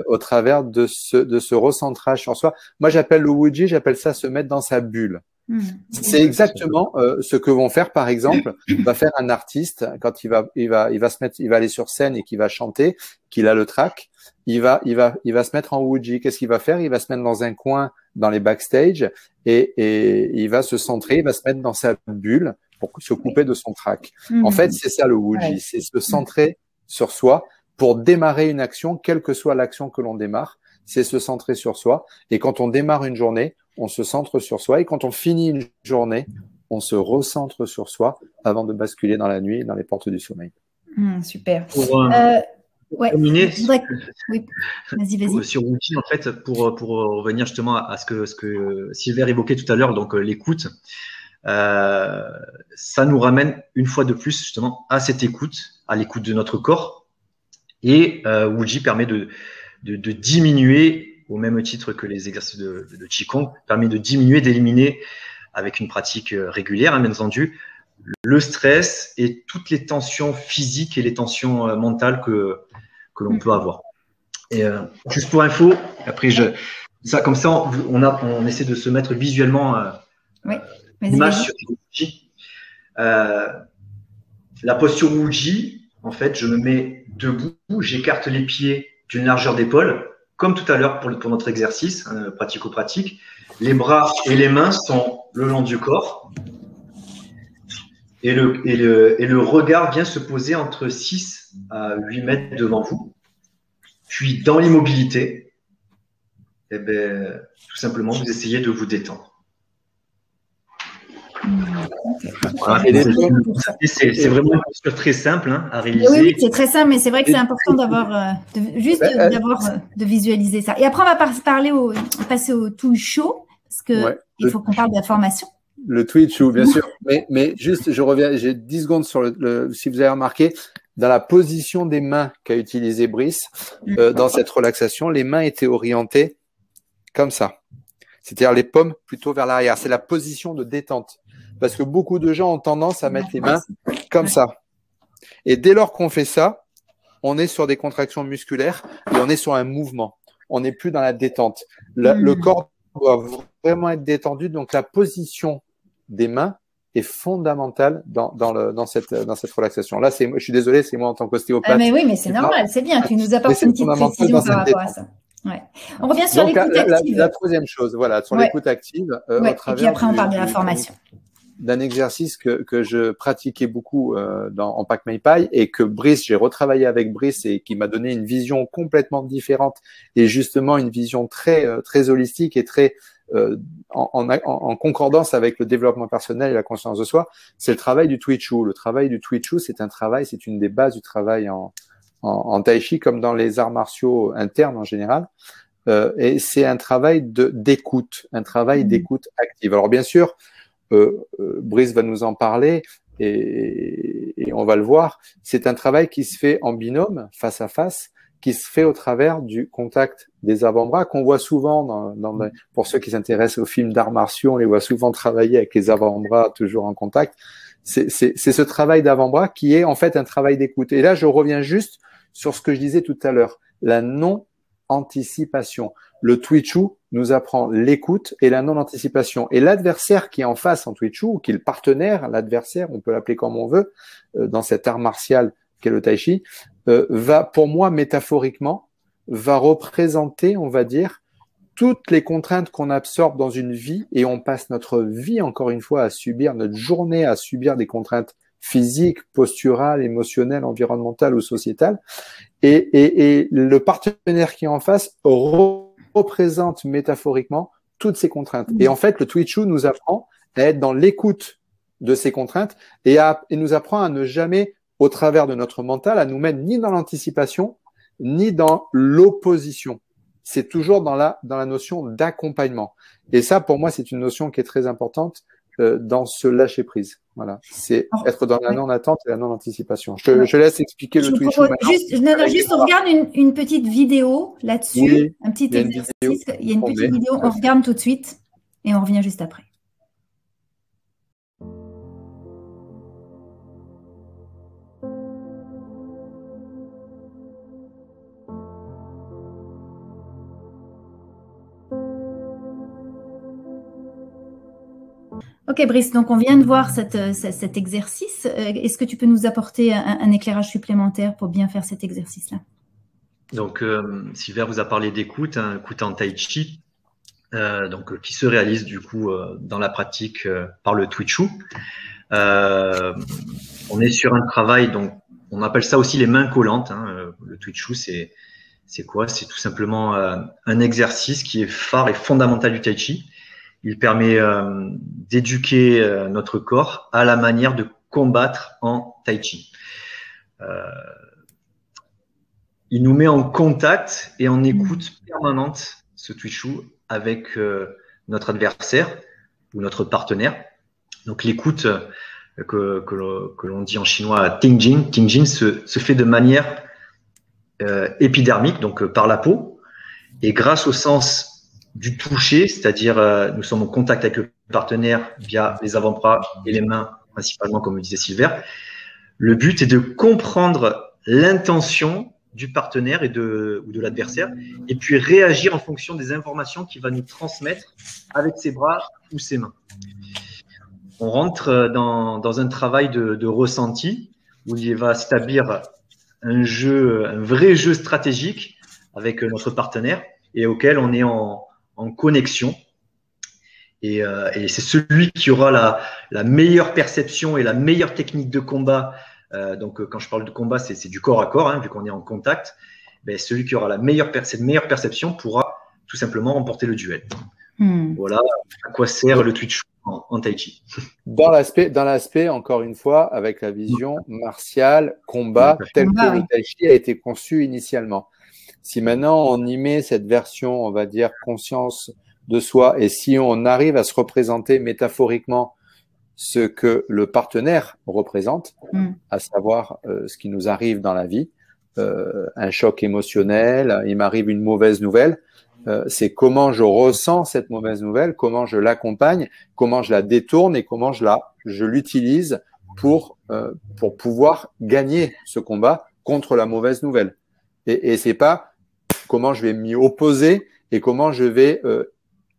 au travers de ce recentrage sur soi. Moi, j'appelle le Wuji, j'appelle ça se mettre dans sa bulle. C'est exactement ce que vont faire, par exemple, va faire un artiste quand il va aller sur scène et qu'il va chanter, qu'il a le track, il va se mettre en Wuji. Qu'est-ce qu'il va faire? Il va se mettre dans un coin dans les backstage et il va se centrer, il va se mettre dans sa bulle pour se couper de son track. En fait, c'est ça le Wuji, c'est se centrer sur soi pour démarrer une action, quelle que soit l'action que l'on démarre, c'est se centrer sur soi. Et quand on démarre une journée, on se centre sur soi. Et quand on finit une journée, on se recentre sur soi avant de basculer dans la nuit et dans les portes du sommeil. Super. Pour terminer, vas-y. Sur Wuji, en fait, pour revenir justement à ce que Silver évoquait tout à l'heure, donc l'écoute, ça nous ramène une fois de plus justement à cette écoute, à l'écoute de notre corps Et Wuji permet de diminuer, au même titre que les exercices de Qigong, permet de diminuer, d'éliminer, avec une pratique régulière, hein, bien entendu, le stress et toutes les tensions physiques et les tensions mentales que l'on peut avoir. Et juste pour info, après comme ça, on essaie de se mettre visuellement l'image sur Wuji. La posture Wuji, en fait, je me mets debout, j'écarte les pieds d'une largeur d'épaule, comme tout à l'heure pour notre exercice pratico-pratique. Les bras et les mains sont le long du corps. Et le regard vient se poser entre 6 à 8 mètres devant vous. Puis, dans l'immobilité, tout simplement, vous essayez de vous détendre. Voilà, c'est vraiment une posture très simple à réaliser. Oui, c'est très simple, mais c'est vrai que c'est important de visualiser ça. Et après, on va passer au Tuisho, parce qu'il faut qu'on parle de la formation. Le Tuisho, bien sûr. Mais juste, je reviens, j'ai 10 secondes sur si vous avez remarqué, dans la position des mains qu'a utilisé Brice, dans cette relaxation, les mains étaient orientées comme ça. C'est-à-dire les paumes plutôt vers l'arrière. C'est la position de détente. Parce que beaucoup de gens ont tendance à mettre les mains comme ça. Et dès lors qu'on fait ça, on est sur des contractions musculaires et on est sur un mouvement. On n'est plus dans la détente. Le corps doit vraiment être détendu. Donc, la position des mains est fondamentale dans cette relaxation. Là, je suis désolé, c'est moi en tant qu'ostéopathe. Mais oui, mais c'est normal, c'est bien. Tu nous apportes une petite précision par rapport à ça. Ouais. On revient sur l'écoute active. La troisième chose, voilà, sur l'écoute active. Et puis après, on parle de la formation. D'un exercice que je pratiquais beaucoup en Pak Mei Pai et que j'ai retravaillé avec Brice et qui m'a donné une vision complètement différente et justement une vision très holistique et très en concordance avec le développement personnel et la conscience de soi, c'est le travail du Tuisho. Le travail du Tuisho, c'est une des bases du travail en Tai Chi comme dans les arts martiaux internes en général. Et c'est un travail d'écoute, un travail d'écoute active. Alors bien sûr, Brice va nous en parler et on va le voir. C'est un travail qui se fait en binôme, face à face, qui se fait au travers du contact des avant-bras qu'on voit souvent pour ceux qui s'intéressent aux films d'arts martiaux, on les voit souvent travailler avec les avant-bras toujours en contact. C'est ce travail d'avant-bras qui est en fait un travail d'écoute. Et là, je reviens juste sur ce que je disais tout à l'heure, la non-anticipation. Le Tuisho nous apprend l'écoute et la non-anticipation. Et l'adversaire qui est en face en Tuisho, ou qui est le partenaire, l'adversaire, on peut l'appeler comme on veut, dans cet art martial qu'est le Tai Chi, va, pour moi, métaphoriquement, va représenter, on va dire, toutes les contraintes qu'on absorbe dans une vie et on passe notre vie, encore une fois, à subir, notre journée à subir des contraintes physiques, posturales, émotionnelles, environnementales ou sociétales. Et le partenaire qui est en face représente métaphoriquement toutes ces contraintes. Et en fait, le Tuisho nous apprend à être dans l'écoute de ces contraintes et nous apprend à ne jamais, au travers de notre mental, à nous mettre ni dans l'anticipation, ni dans l'opposition. C'est toujours dans la notion d'accompagnement. Et ça, pour moi, c'est une notion qui est très importante dans ce lâcher-prise. Voilà, c'est être dans la non-attente et la non-anticipation. Je laisse expliquer le Tuisho maintenant. Juste, on regarde une petite vidéo là-dessus, oui, un petit exercice. Il y a une petite vidéo, on regarde tout de suite et on revient juste après. Ok Brice, donc on vient de voir cet exercice. Est-ce que tu peux nous apporter un éclairage supplémentaire pour bien faire cet exercice-là? Donc, Sylvain vous a parlé d'écoute, écoute en Tai Chi, qui se réalise du coup dans la pratique par le Tuisho. On est sur un travail, donc on appelle ça aussi les mains collantes. Le Tuisho, c'est quoi? C'est tout simplement un exercice qui est phare et fondamental du Tai Chi. Il permet d'éduquer notre corps à la manière de combattre en Tai Chi. Il nous met en contact et en écoute permanente, ce Tuisho, avec notre adversaire ou notre partenaire. Donc l'écoute que l'on dit en chinois Tingjin se fait de manière épidermique, donc par la peau, et grâce au sens du toucher, c'est-à-dire nous sommes en contact avec le partenaire via les avant-bras et les mains, principalement, comme le disait Silver. Le but est de comprendre l'intention du partenaire ou de l'adversaire, et puis réagir en fonction des informations qu'il va nous transmettre avec ses bras ou ses mains. On rentre dans un travail de ressenti où il va s'établir un vrai jeu stratégique avec notre partenaire et auquel on est en connexion. Et c'est celui qui aura la meilleure perception et la meilleure technique de combat. Donc, quand je parle de combat, c'est du corps à corps, hein, vu qu'on est en contact. Ben, celui qui aura cette meilleure perception pourra tout simplement remporter le duel. Voilà à quoi sert le Twitch en Tai Chi. Dans l'aspect, encore une fois, avec la vision martiale, combat, tel que le Tai Chi a été conçu initialement. Si maintenant on y met cette version, on va dire, conscience de soi, et si on arrive à se représenter métaphoriquement ce que le partenaire représente, à savoir ce qui nous arrive dans la vie, un choc émotionnel, il m'arrive une mauvaise nouvelle, c'est comment je ressens cette mauvaise nouvelle, comment je l'accompagne, comment je la détourne et comment je l'utilise pour pouvoir gagner ce combat contre la mauvaise nouvelle. Et c'est pas comment je vais m'y opposer et comment je vais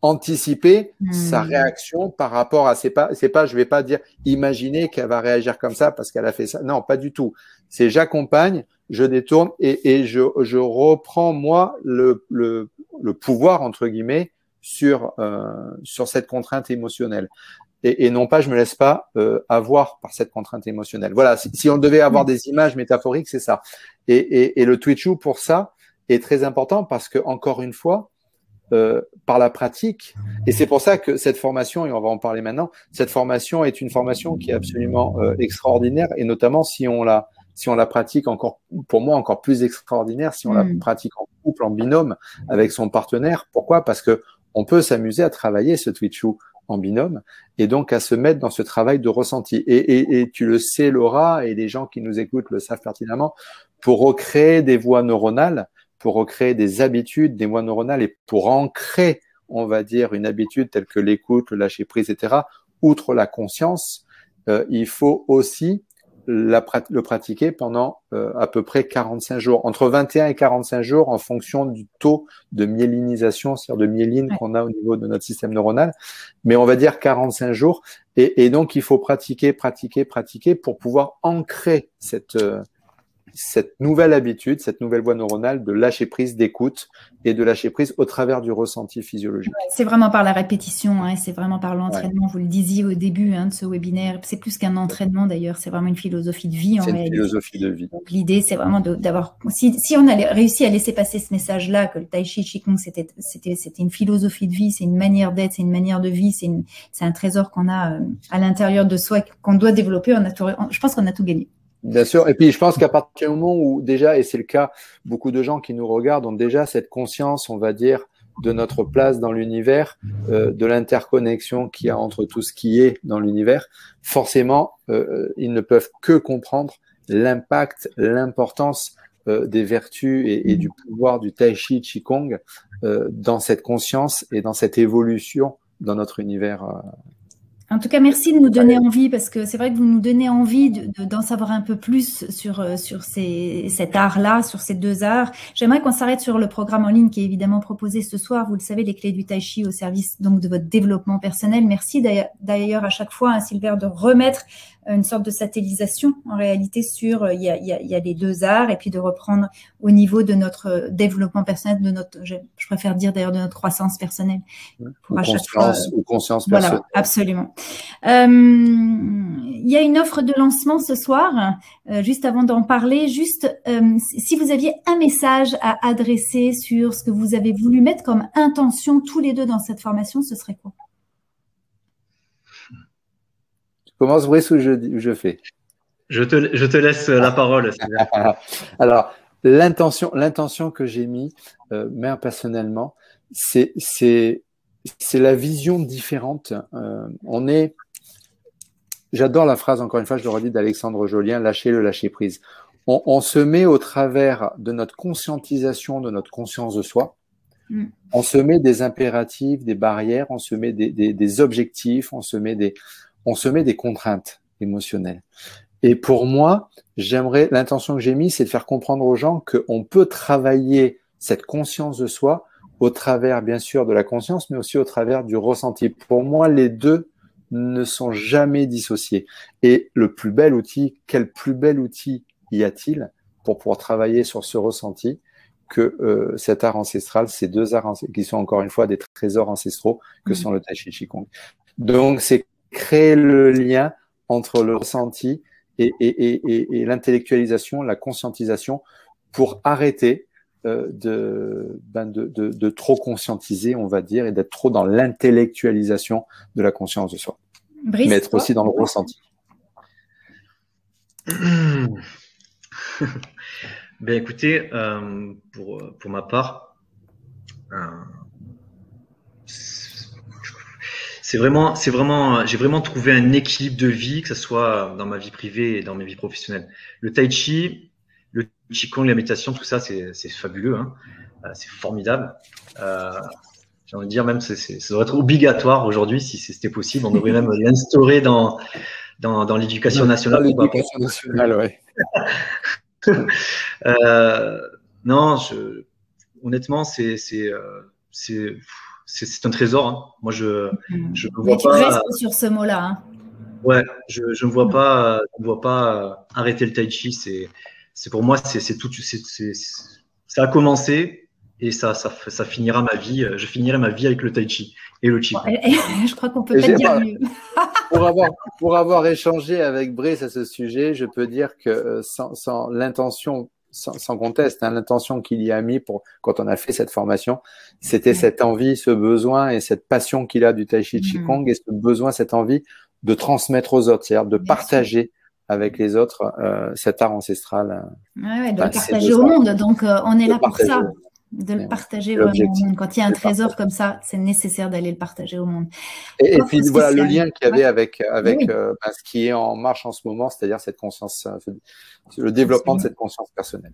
anticiper sa réaction par rapport à c'est pas je vais pas dire imaginer qu'elle va réagir comme ça parce qu'elle a fait ça. Non, pas du tout. C'est j'accompagne, je détourne et je reprends moi le pouvoir entre guillemets sur cette contrainte émotionnelle. Et non pas je me laisse pas avoir par cette contrainte émotionnelle. Voilà, si on devait avoir des images métaphoriques, c'est ça. Et le Twitchu pour ça est très important parce que encore une fois par la pratique, et c'est pour ça que cette formation, et on va en parler maintenant, cette formation est une formation qui est absolument extraordinaire, et notamment si on la pratique encore, pour moi encore plus extraordinaire, si on la pratique en couple, en binôme avec son partenaire. Pourquoi? Parce que on peut s'amuser à travailler ce Twitchu en binôme et donc à se mettre dans ce travail de ressenti. Et tu le sais, Laura, et les gens qui nous écoutent le savent pertinemment, pour recréer des voies neuronales, pour recréer des habitudes, des voies neuronales et pour ancrer, on va dire, une habitude telle que l'écoute, le lâcher prise, etc., outre la conscience, il faut aussi le pratiquer pendant à peu près 45 jours, entre 21 et 45 jours en fonction du taux de myélinisation, c'est-à-dire de myéline qu'on a au niveau de notre système neuronal, mais on va dire 45 jours. Et donc, il faut pratiquer pour pouvoir ancrer cette nouvelle habitude, cette nouvelle voie neuronale de lâcher prise, d'écoute et de lâcher prise au travers du ressenti physiologique. C'est vraiment par la répétition, hein, c'est vraiment par l'entraînement. Vous le disiez au début de ce webinaire, c'est plus qu'un entraînement d'ailleurs, c'est vraiment une philosophie de vie en réalité. C'est une philosophie de vie. Donc l'idée, c'est vraiment d'avoir, si on a réussi à laisser passer ce message-là, que le Tai Chi Qigong, c'était une philosophie de vie, c'est une manière d'être, c'est une manière de vie, c'est un trésor qu'on a à l'intérieur de soi, qu'on doit développer, je pense qu'on a tout gagné. Bien sûr. Et puis, je pense qu'à partir du moment où déjà, et c'est le cas, beaucoup de gens qui nous regardent ont déjà cette conscience, on va dire, de notre place dans l'univers, de l'interconnexion qu'il y a entre tout ce qui est dans l'univers. Forcément, ils ne peuvent que comprendre l'impact, l'importance des vertus et du pouvoir du Tai Chi Qigong dans cette conscience et dans cette évolution dans notre univers. En tout cas, merci de nous donner envie, parce que c'est vrai que vous nous donnez envie d'en savoir un peu plus sur cet art-là, sur ces deux arts. J'aimerais qu'on s'arrête sur le programme en ligne qui est évidemment proposé ce soir. Vous le savez, les clés du Tai Chi au service donc de votre développement personnel. Merci d'ailleurs à chaque fois, Silver, de remettre une sorte de satellisation en réalité sur il y a les deux arts, et puis de reprendre au niveau de notre développement personnel, de notre, je préfère dire d'ailleurs de notre croissance personnelle. Pour conscience personnelle. Voilà, absolument. Il y a une offre de lancement ce soir. Juste avant d'en parler, si vous aviez un message à adresser sur ce que vous avez voulu mettre comme intention tous les deux dans cette formation, ce serait quoi? Commence, Brice, ou je fais? Je te laisse la parole. Alors, l'intention que j'ai mis, même personnellement, c'est la vision différente. J'adore la phrase, encore une fois, je le redis, d'Alexandre Jolien, lâcher prise. on se met au travers de notre conscientisation, de notre conscience de soi, on se met des impératifs, des barrières, on se met des objectifs, on se met des contraintes émotionnelles. Et pour moi, l'intention que j'ai mise, c'est de faire comprendre aux gens qu'on peut travailler cette conscience de soi au travers, bien sûr, de la conscience, mais aussi au travers du ressenti. Pour moi, les deux ne sont jamais dissociés. Et le plus bel outil, quel plus bel outil y a-t-il pour pouvoir travailler sur ce ressenti que cet art ancestral, ces deux arts qui sont encore une fois des trésors ancestraux que sont le Tai Chi Qigong. Donc, c'est créer le lien entre le ressenti et l'intellectualisation, la conscientisation pour arrêter de trop conscientiser, on va dire, et d'être trop dans l'intellectualisation de la conscience de soi. Brice, mais être aussi dans le ressenti. Ben écoutez, pour ma part, j'ai vraiment trouvé un équilibre de vie, que ce soit dans ma vie privée et dans ma vie professionnelle. Le Tai Chi, le Qigong, la méditation, tout ça, c'est fabuleux, hein. C'est formidable. J'ai envie de dire même, ça devrait être obligatoire aujourd'hui, si c'était possible. On devrait même l'instaurer dans l'éducation nationale. L'éducation nationale, ouais. Non, honnêtement, c'est un trésor, hein. Moi, je ne vois tu pas. restes sur ce mot-là. Hein. Ouais, je ne vois pas arrêter le Tai Chi. C'est pour moi, c'est tout. Ça a commencé et ça finira ma vie. Je finirai ma vie avec le Tai Chi et le Qigong. Je crois qu'on peut pas dire mieux. Pour avoir échangé avec Brice à ce sujet, je peux dire que sans l'intention, sans conteste, hein, l'intention qu'il y a mis quand on a fait cette formation, c'était cette envie, ce besoin et cette passion qu'il a du Tai Chi Qigong et ce besoin, cette envie de transmettre aux autres, c'est-à-dire de partager avec les autres cet art ancestral. Ouais, de le partager au monde. Donc, on est là pour ça. De le partager vraiment au monde. Quand il y a un trésor comme ça, c'est nécessaire d'aller le partager au monde. Et puis voilà le lien qu'il y avait avec ce qui est en marche en ce moment, c'est-à-dire cette conscience, le développement de cette conscience personnelle.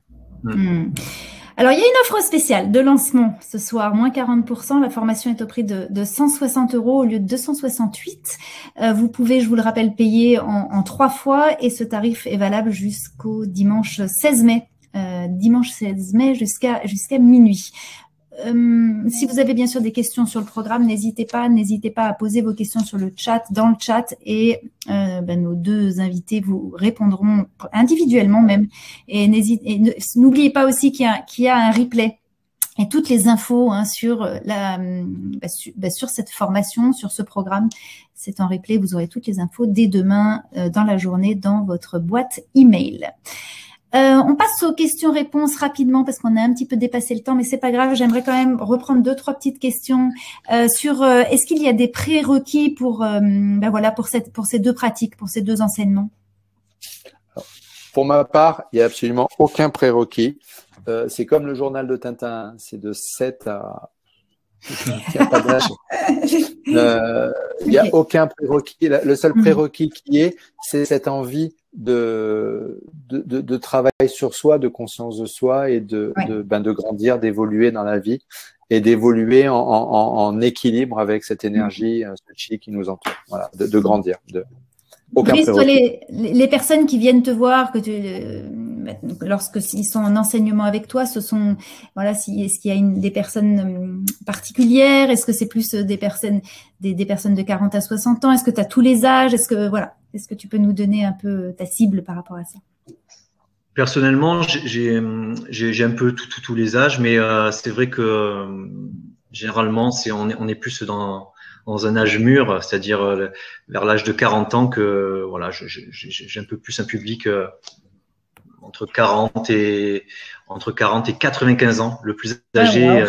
Alors, il y a une offre spéciale de lancement ce soir, moins 40%. La formation est au prix de 160 € au lieu de 268. Vous pouvez, je vous le rappelle, payer en 3 fois et ce tarif est valable jusqu'au dimanche 16 mai. Dimanche 16 mai jusqu'à minuit. Si vous avez bien sûr des questions sur le programme, n'hésitez pas à poser vos questions dans le chat et nos deux invités vous répondront individuellement même. Et n'oubliez pas aussi qu'il y a un replay et toutes les infos sur sur cette formation, sur ce programme. C'est en replay, vous aurez toutes les infos dès demain dans la journée dans votre boîte email. On passe aux questions-réponses rapidement parce qu'on a un petit peu dépassé le temps, mais c'est pas grave. J'aimerais quand même reprendre 2-3 petites questions sur est-ce qu'il y a des prérequis pour ces deux pratiques, pour ces deux enseignements? Alors, pour ma part, il n'y a absolument aucun prérequis. C'est comme le journal de Tintin, c'est de 7 à... Il n'y a pas d'âge. Il n'y a aucun prérequis. Le seul prérequis qui est, c'est cette envie de travail sur soi, de conscience de soi et de grandir, d'évoluer dans la vie et d'évoluer en équilibre avec cette énergie, ce chi qui nous entoure. Voilà, de grandir. Aucun prérequis. Les personnes qui viennent te voir, lorsqu'ils sont en enseignement avec toi, ce sont, est-ce qu'il y a des personnes particulières? Est-ce que c'est plus des personnes de 40 à 60 ans? Est-ce que tu as tous les âges? Est-ce que tu peux nous donner un peu ta cible par rapport à ça? Personnellement, j'ai un peu tous les âges, mais c'est vrai que généralement, on est plus dans un âge mûr, c'est-à-dire vers l'âge de 40 ans que j'ai un peu plus un public entre 40 et 95 ans, le plus âgé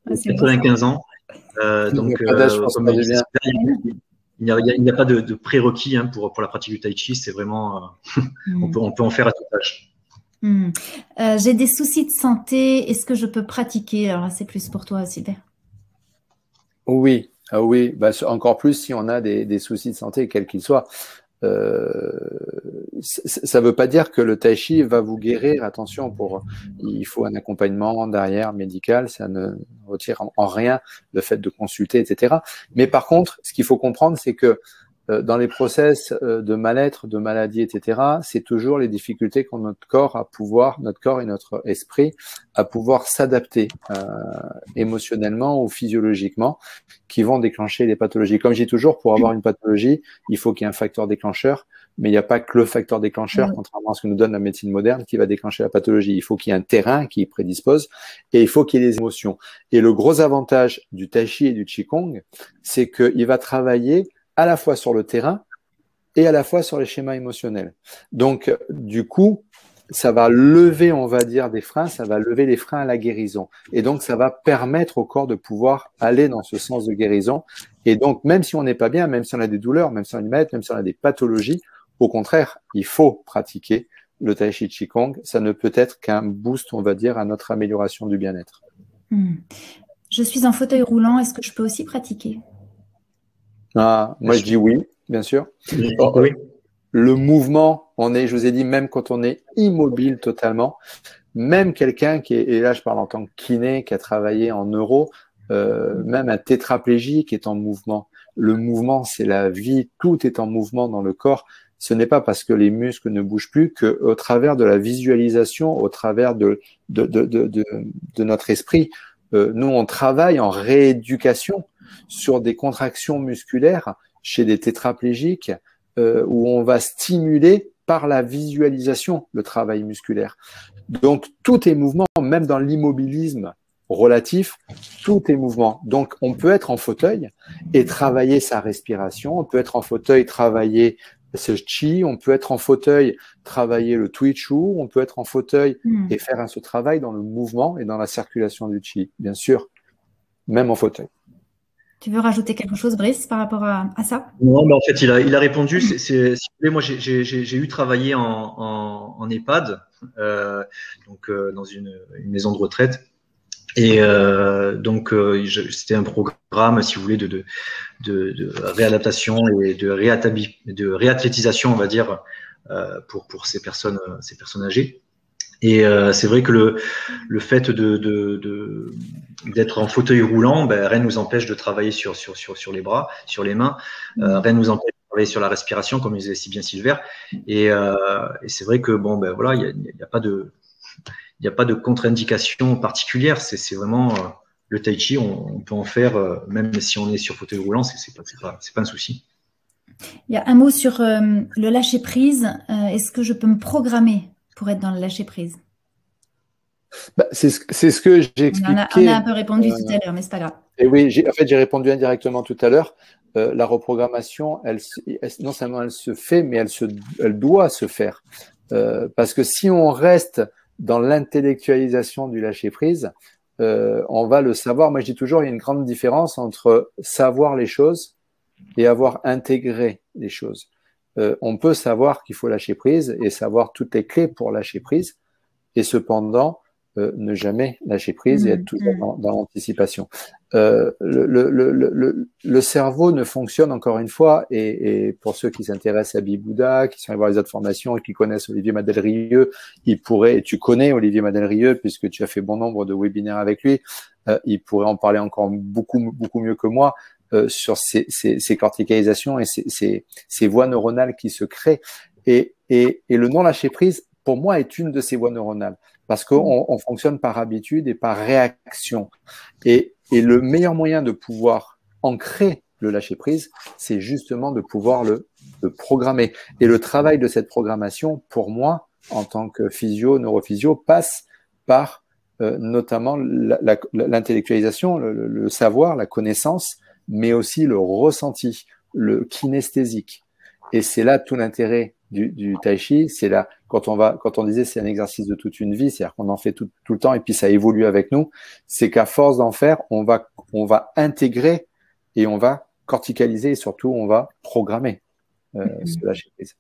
95 ans. Donc il n'y a pas de prérequis pour la pratique du Tai Chi, c'est vraiment on peut en faire à tout âge. J'ai des soucis de santé, est-ce que je peux pratiquer? Alors c'est plus pour toi, Sylvain. Oui, encore plus si on a des soucis de santé, quels qu'ils soient. ça veut pas dire que le tai chi va vous guérir. Attention, il faut un accompagnement derrière médical. Ça ne retire en rien le fait de consulter, etc. Mais par contre, ce qu'il faut comprendre, c'est que dans les process de mal-être, de maladie, etc., c'est toujours les difficultés qu'ont notre corps et notre esprit à pouvoir s'adapter émotionnellement ou physiologiquement, qui vont déclencher les pathologies. Comme je dis toujours, pour avoir une pathologie, il faut qu'il y ait un facteur déclencheur, mais il n'y a pas que le facteur déclencheur, contrairement à ce que nous donne la médecine moderne, qui va déclencher la pathologie. Il faut qu'il y ait un terrain qui y prédispose et il faut qu'il y ait des émotions. Et le gros avantage du tai chi et du qigong, c'est qu'il va travailler à la fois sur le terrain et à la fois sur les schémas émotionnels. Donc, du coup, ça va lever, on va dire, des freins, ça va lever les freins à la guérison. Et donc, ça va permettre au corps de pouvoir aller dans ce sens de guérison. Et donc, même si on n'est pas bien, même si on a des douleurs, même si on a une maladie, même si on a des pathologies, au contraire, il faut pratiquer le tai chi qigong. Ça ne peut être qu'un boost, on va dire, à notre amélioration du bien-être. Je suis en fauteuil roulant, est-ce que je peux aussi pratiquer? Moi, je dis oui, bien sûr. Oui. Le mouvement, je vous ai dit, même quand on est immobile totalement, même quelqu'un et là je parle en tant que kiné, qui a travaillé en neuro, même un tétraplégique est en mouvement. Le mouvement, c'est la vie, tout est en mouvement dans le corps. Ce n'est pas parce que les muscles ne bougent plus qu'au travers de la visualisation, au travers de notre esprit, nous on travaille en rééducation sur des contractions musculaires chez des tétraplégiques où on va stimuler par la visualisation le travail musculaire. Donc, tout est mouvement, même dans l'immobilisme relatif, tout est mouvement. Donc, on peut être en fauteuil et travailler sa respiration, on peut être en fauteuil, travailler ce chi, on peut être en fauteuil, travailler le twitchu, on peut être en fauteuil et faire ce travail dans le mouvement et dans la circulation du chi, bien sûr, même en fauteuil. Tu veux rajouter quelque chose, Brice, par rapport à ça? Non, mais en fait, il a répondu. Si vous voulez, moi, j'ai eu travaillé en EHPAD, donc dans une maison de retraite. Et donc, c'était un programme, si vous voulez, de réadaptation et de réathlétisation, on va dire, pour ces personnes âgées. Et c'est vrai que le fait d'être en fauteuil roulant, rien ne nous empêche de travailler sur les bras, sur les mains. Rien ne nous empêche de travailler sur la respiration, comme disait si bien Silver. Et c'est vrai que voilà, il n'y a pas de contre-indication particulière. C'est vraiment le tai chi. On peut en faire même si on est sur fauteuil roulant. C'est pas un souci. Il y a un mot sur le lâcher prise. Est-ce que je peux me programmer pour être dans le lâcher prise? C'est ce que j'ai expliqué. On a un peu répondu tout à l'heure, mais c'est pas grave. Et oui, j'ai répondu indirectement tout à l'heure. La reprogrammation, non seulement elle se fait, mais elle doit se faire. Parce que si on reste dans l'intellectualisation du lâcher prise, on va le savoir. Moi, je dis toujours, il y a une grande différence entre savoir les choses et avoir intégré les choses. On peut savoir qu'il faut lâcher prise et savoir toutes les clés pour lâcher prise, et cependant ne jamais lâcher prise et être toujours dans l'anticipation. Le cerveau ne fonctionne, encore une fois, et pour ceux qui s'intéressent à Bibouda, qui sont allés voir les autres formations et qui connaissent Olivier Madelrieux, et tu connais Olivier Madelrieux puisque tu as fait bon nombre de webinaires avec lui, il pourrait en parler encore beaucoup mieux que moi sur ces corticalisations et ces voies neuronales qui se créent. Et le non-lâcher prise, pour moi, est une de ces voies neuronales. Parce qu'on fonctionne par habitude et par réaction. Et le meilleur moyen de pouvoir ancrer le lâcher-prise, c'est justement de pouvoir le programmer. Et le travail de cette programmation, pour moi, en tant que neurophysio, passe par notamment l'intellectualisation, le savoir, la connaissance, mais aussi le ressenti, le kinesthésique. Et c'est là tout l'intérêt du tai chi, c'est là quand on disait c'est un exercice de toute une vie, c'est-à-dire qu'on en fait tout le temps et puis ça évolue avec nous, c'est qu'à force d'en faire, on va intégrer et on va corticaliser et surtout on va programmer ce lâcher prise.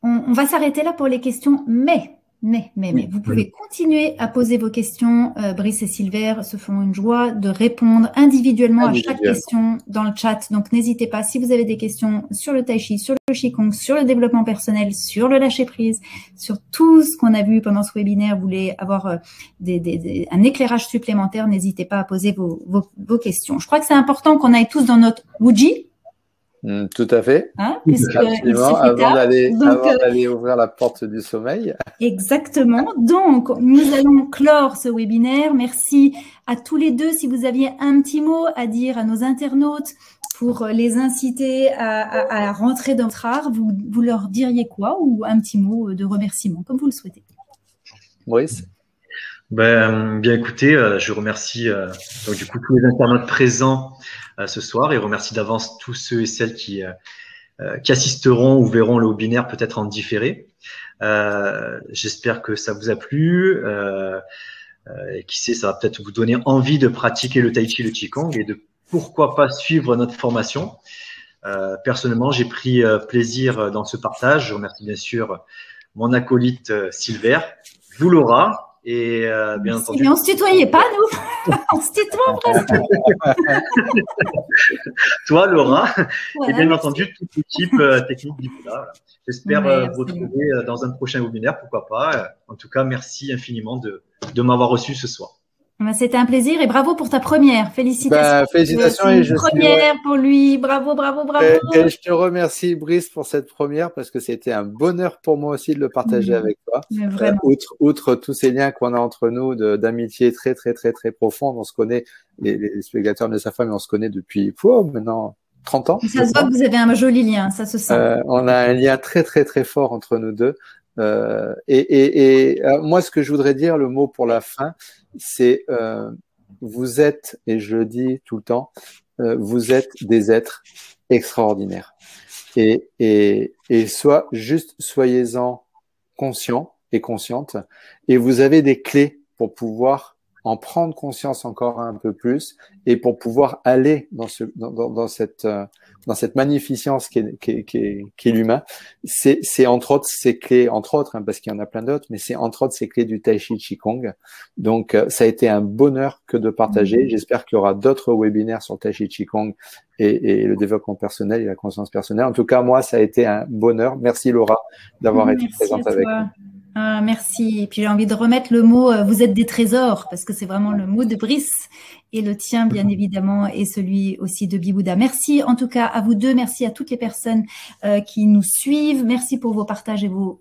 On va s'arrêter là pour les questions, mais Mais vous pouvez continuer à poser vos questions. Brice et Silver se font une joie de répondre individuellement à chaque question dans le chat. Donc, n'hésitez pas. Si vous avez des questions sur le Tai Chi, sur le Qigong, sur le développement personnel, sur le lâcher prise, sur tout ce qu'on a vu pendant ce webinaire, vous voulez avoir un éclairage supplémentaire, n'hésitez pas à poser vos questions. Je crois que c'est important qu'on aille tous dans notre Wuji. Tout à fait. Hein, absolument, avant d'aller ouvrir la porte du sommeil. Exactement. Donc, nous allons clore ce webinaire. Merci à tous les deux. Si vous aviez un petit mot à dire à nos internautes pour les inciter à rentrer dans votre art, vous leur diriez quoi? Ou un petit mot de remerciement, comme vous le souhaitez. Brice? Bien écoutez, je remercie donc, du coup tous les internautes présents ce soir et remercie d'avance tous ceux et celles qui assisteront ou verront le webinaire peut-être en différé. J'espère que ça vous a plu et qui sait, ça va peut-être vous donner envie de pratiquer le Tai Chi, le Qigong et de pourquoi pas suivre notre formation. Personnellement, j'ai pris plaisir dans ce partage. Je remercie bien sûr mon acolyte Silver, vous Laura. Et bien entendu. Mais on se tutoyait pas, nous. On se tutoie presque. Toi, Laura, voilà, et bien entendu toute l'équipe technique du Bouddha. Voilà. J'espère vous retrouver dans un prochain webinaire, pourquoi pas. En tout cas, merci infiniment de m'avoir reçu ce soir. C'était un plaisir et bravo pour ta première. Félicitations. Félicitations. Et première pour lui. Bravo, bravo, bravo. Et je te remercie, Brice, pour cette première parce que c'était un bonheur pour moi aussi de le partager avec toi. Outre tous ces liens qu'on a entre nous d'amitié très, très, très, très profonde. On se connaît, les spectateurs de sa femme, on se connaît depuis maintenant 30 ans. Ça se voit que vous avez un joli lien, ça se sent. On a un lien très, très, très fort entre nous deux. Moi, ce que je voudrais dire, le mot pour la fin, c'est vous êtes, et je le dis tout le temps, vous êtes des êtres extraordinaires. Et soyez-en conscients et conscientes. Et vous avez des clés pour pouvoir en prendre conscience encore un peu plus et pour pouvoir aller dans cette magnificence qui est l'humain. C'est entre autres ces clés, parce qu'il y en a plein d'autres, mais c'est entre autres ces clés du Tai Chi Qigong. Donc, ça a été un bonheur que de partager. J'espère qu'il y aura d'autres webinaires sur le Tai Chi Qigong et le développement personnel et la conscience personnelle. En tout cas, moi, ça a été un bonheur. Merci Laura d'avoir été présente avec nous. Merci. Et puis j'ai envie de remettre le mot vous êtes des trésors parce que c'est vraiment le mot de Brice et le tien bien évidemment et celui aussi de Bibouda. Merci en tout cas à vous deux. Merci à toutes les personnes qui nous suivent. Merci pour vos partages et vos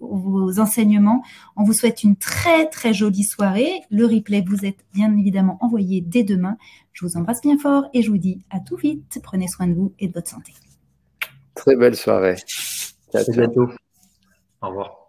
enseignements. On vous souhaite une très très jolie soirée. Le replay vous est bien évidemment envoyé dès demain. Je vous embrasse bien fort et je vous dis à tout vite. Prenez soin de vous et de votre santé. Très belle soirée. À bientôt. Au revoir.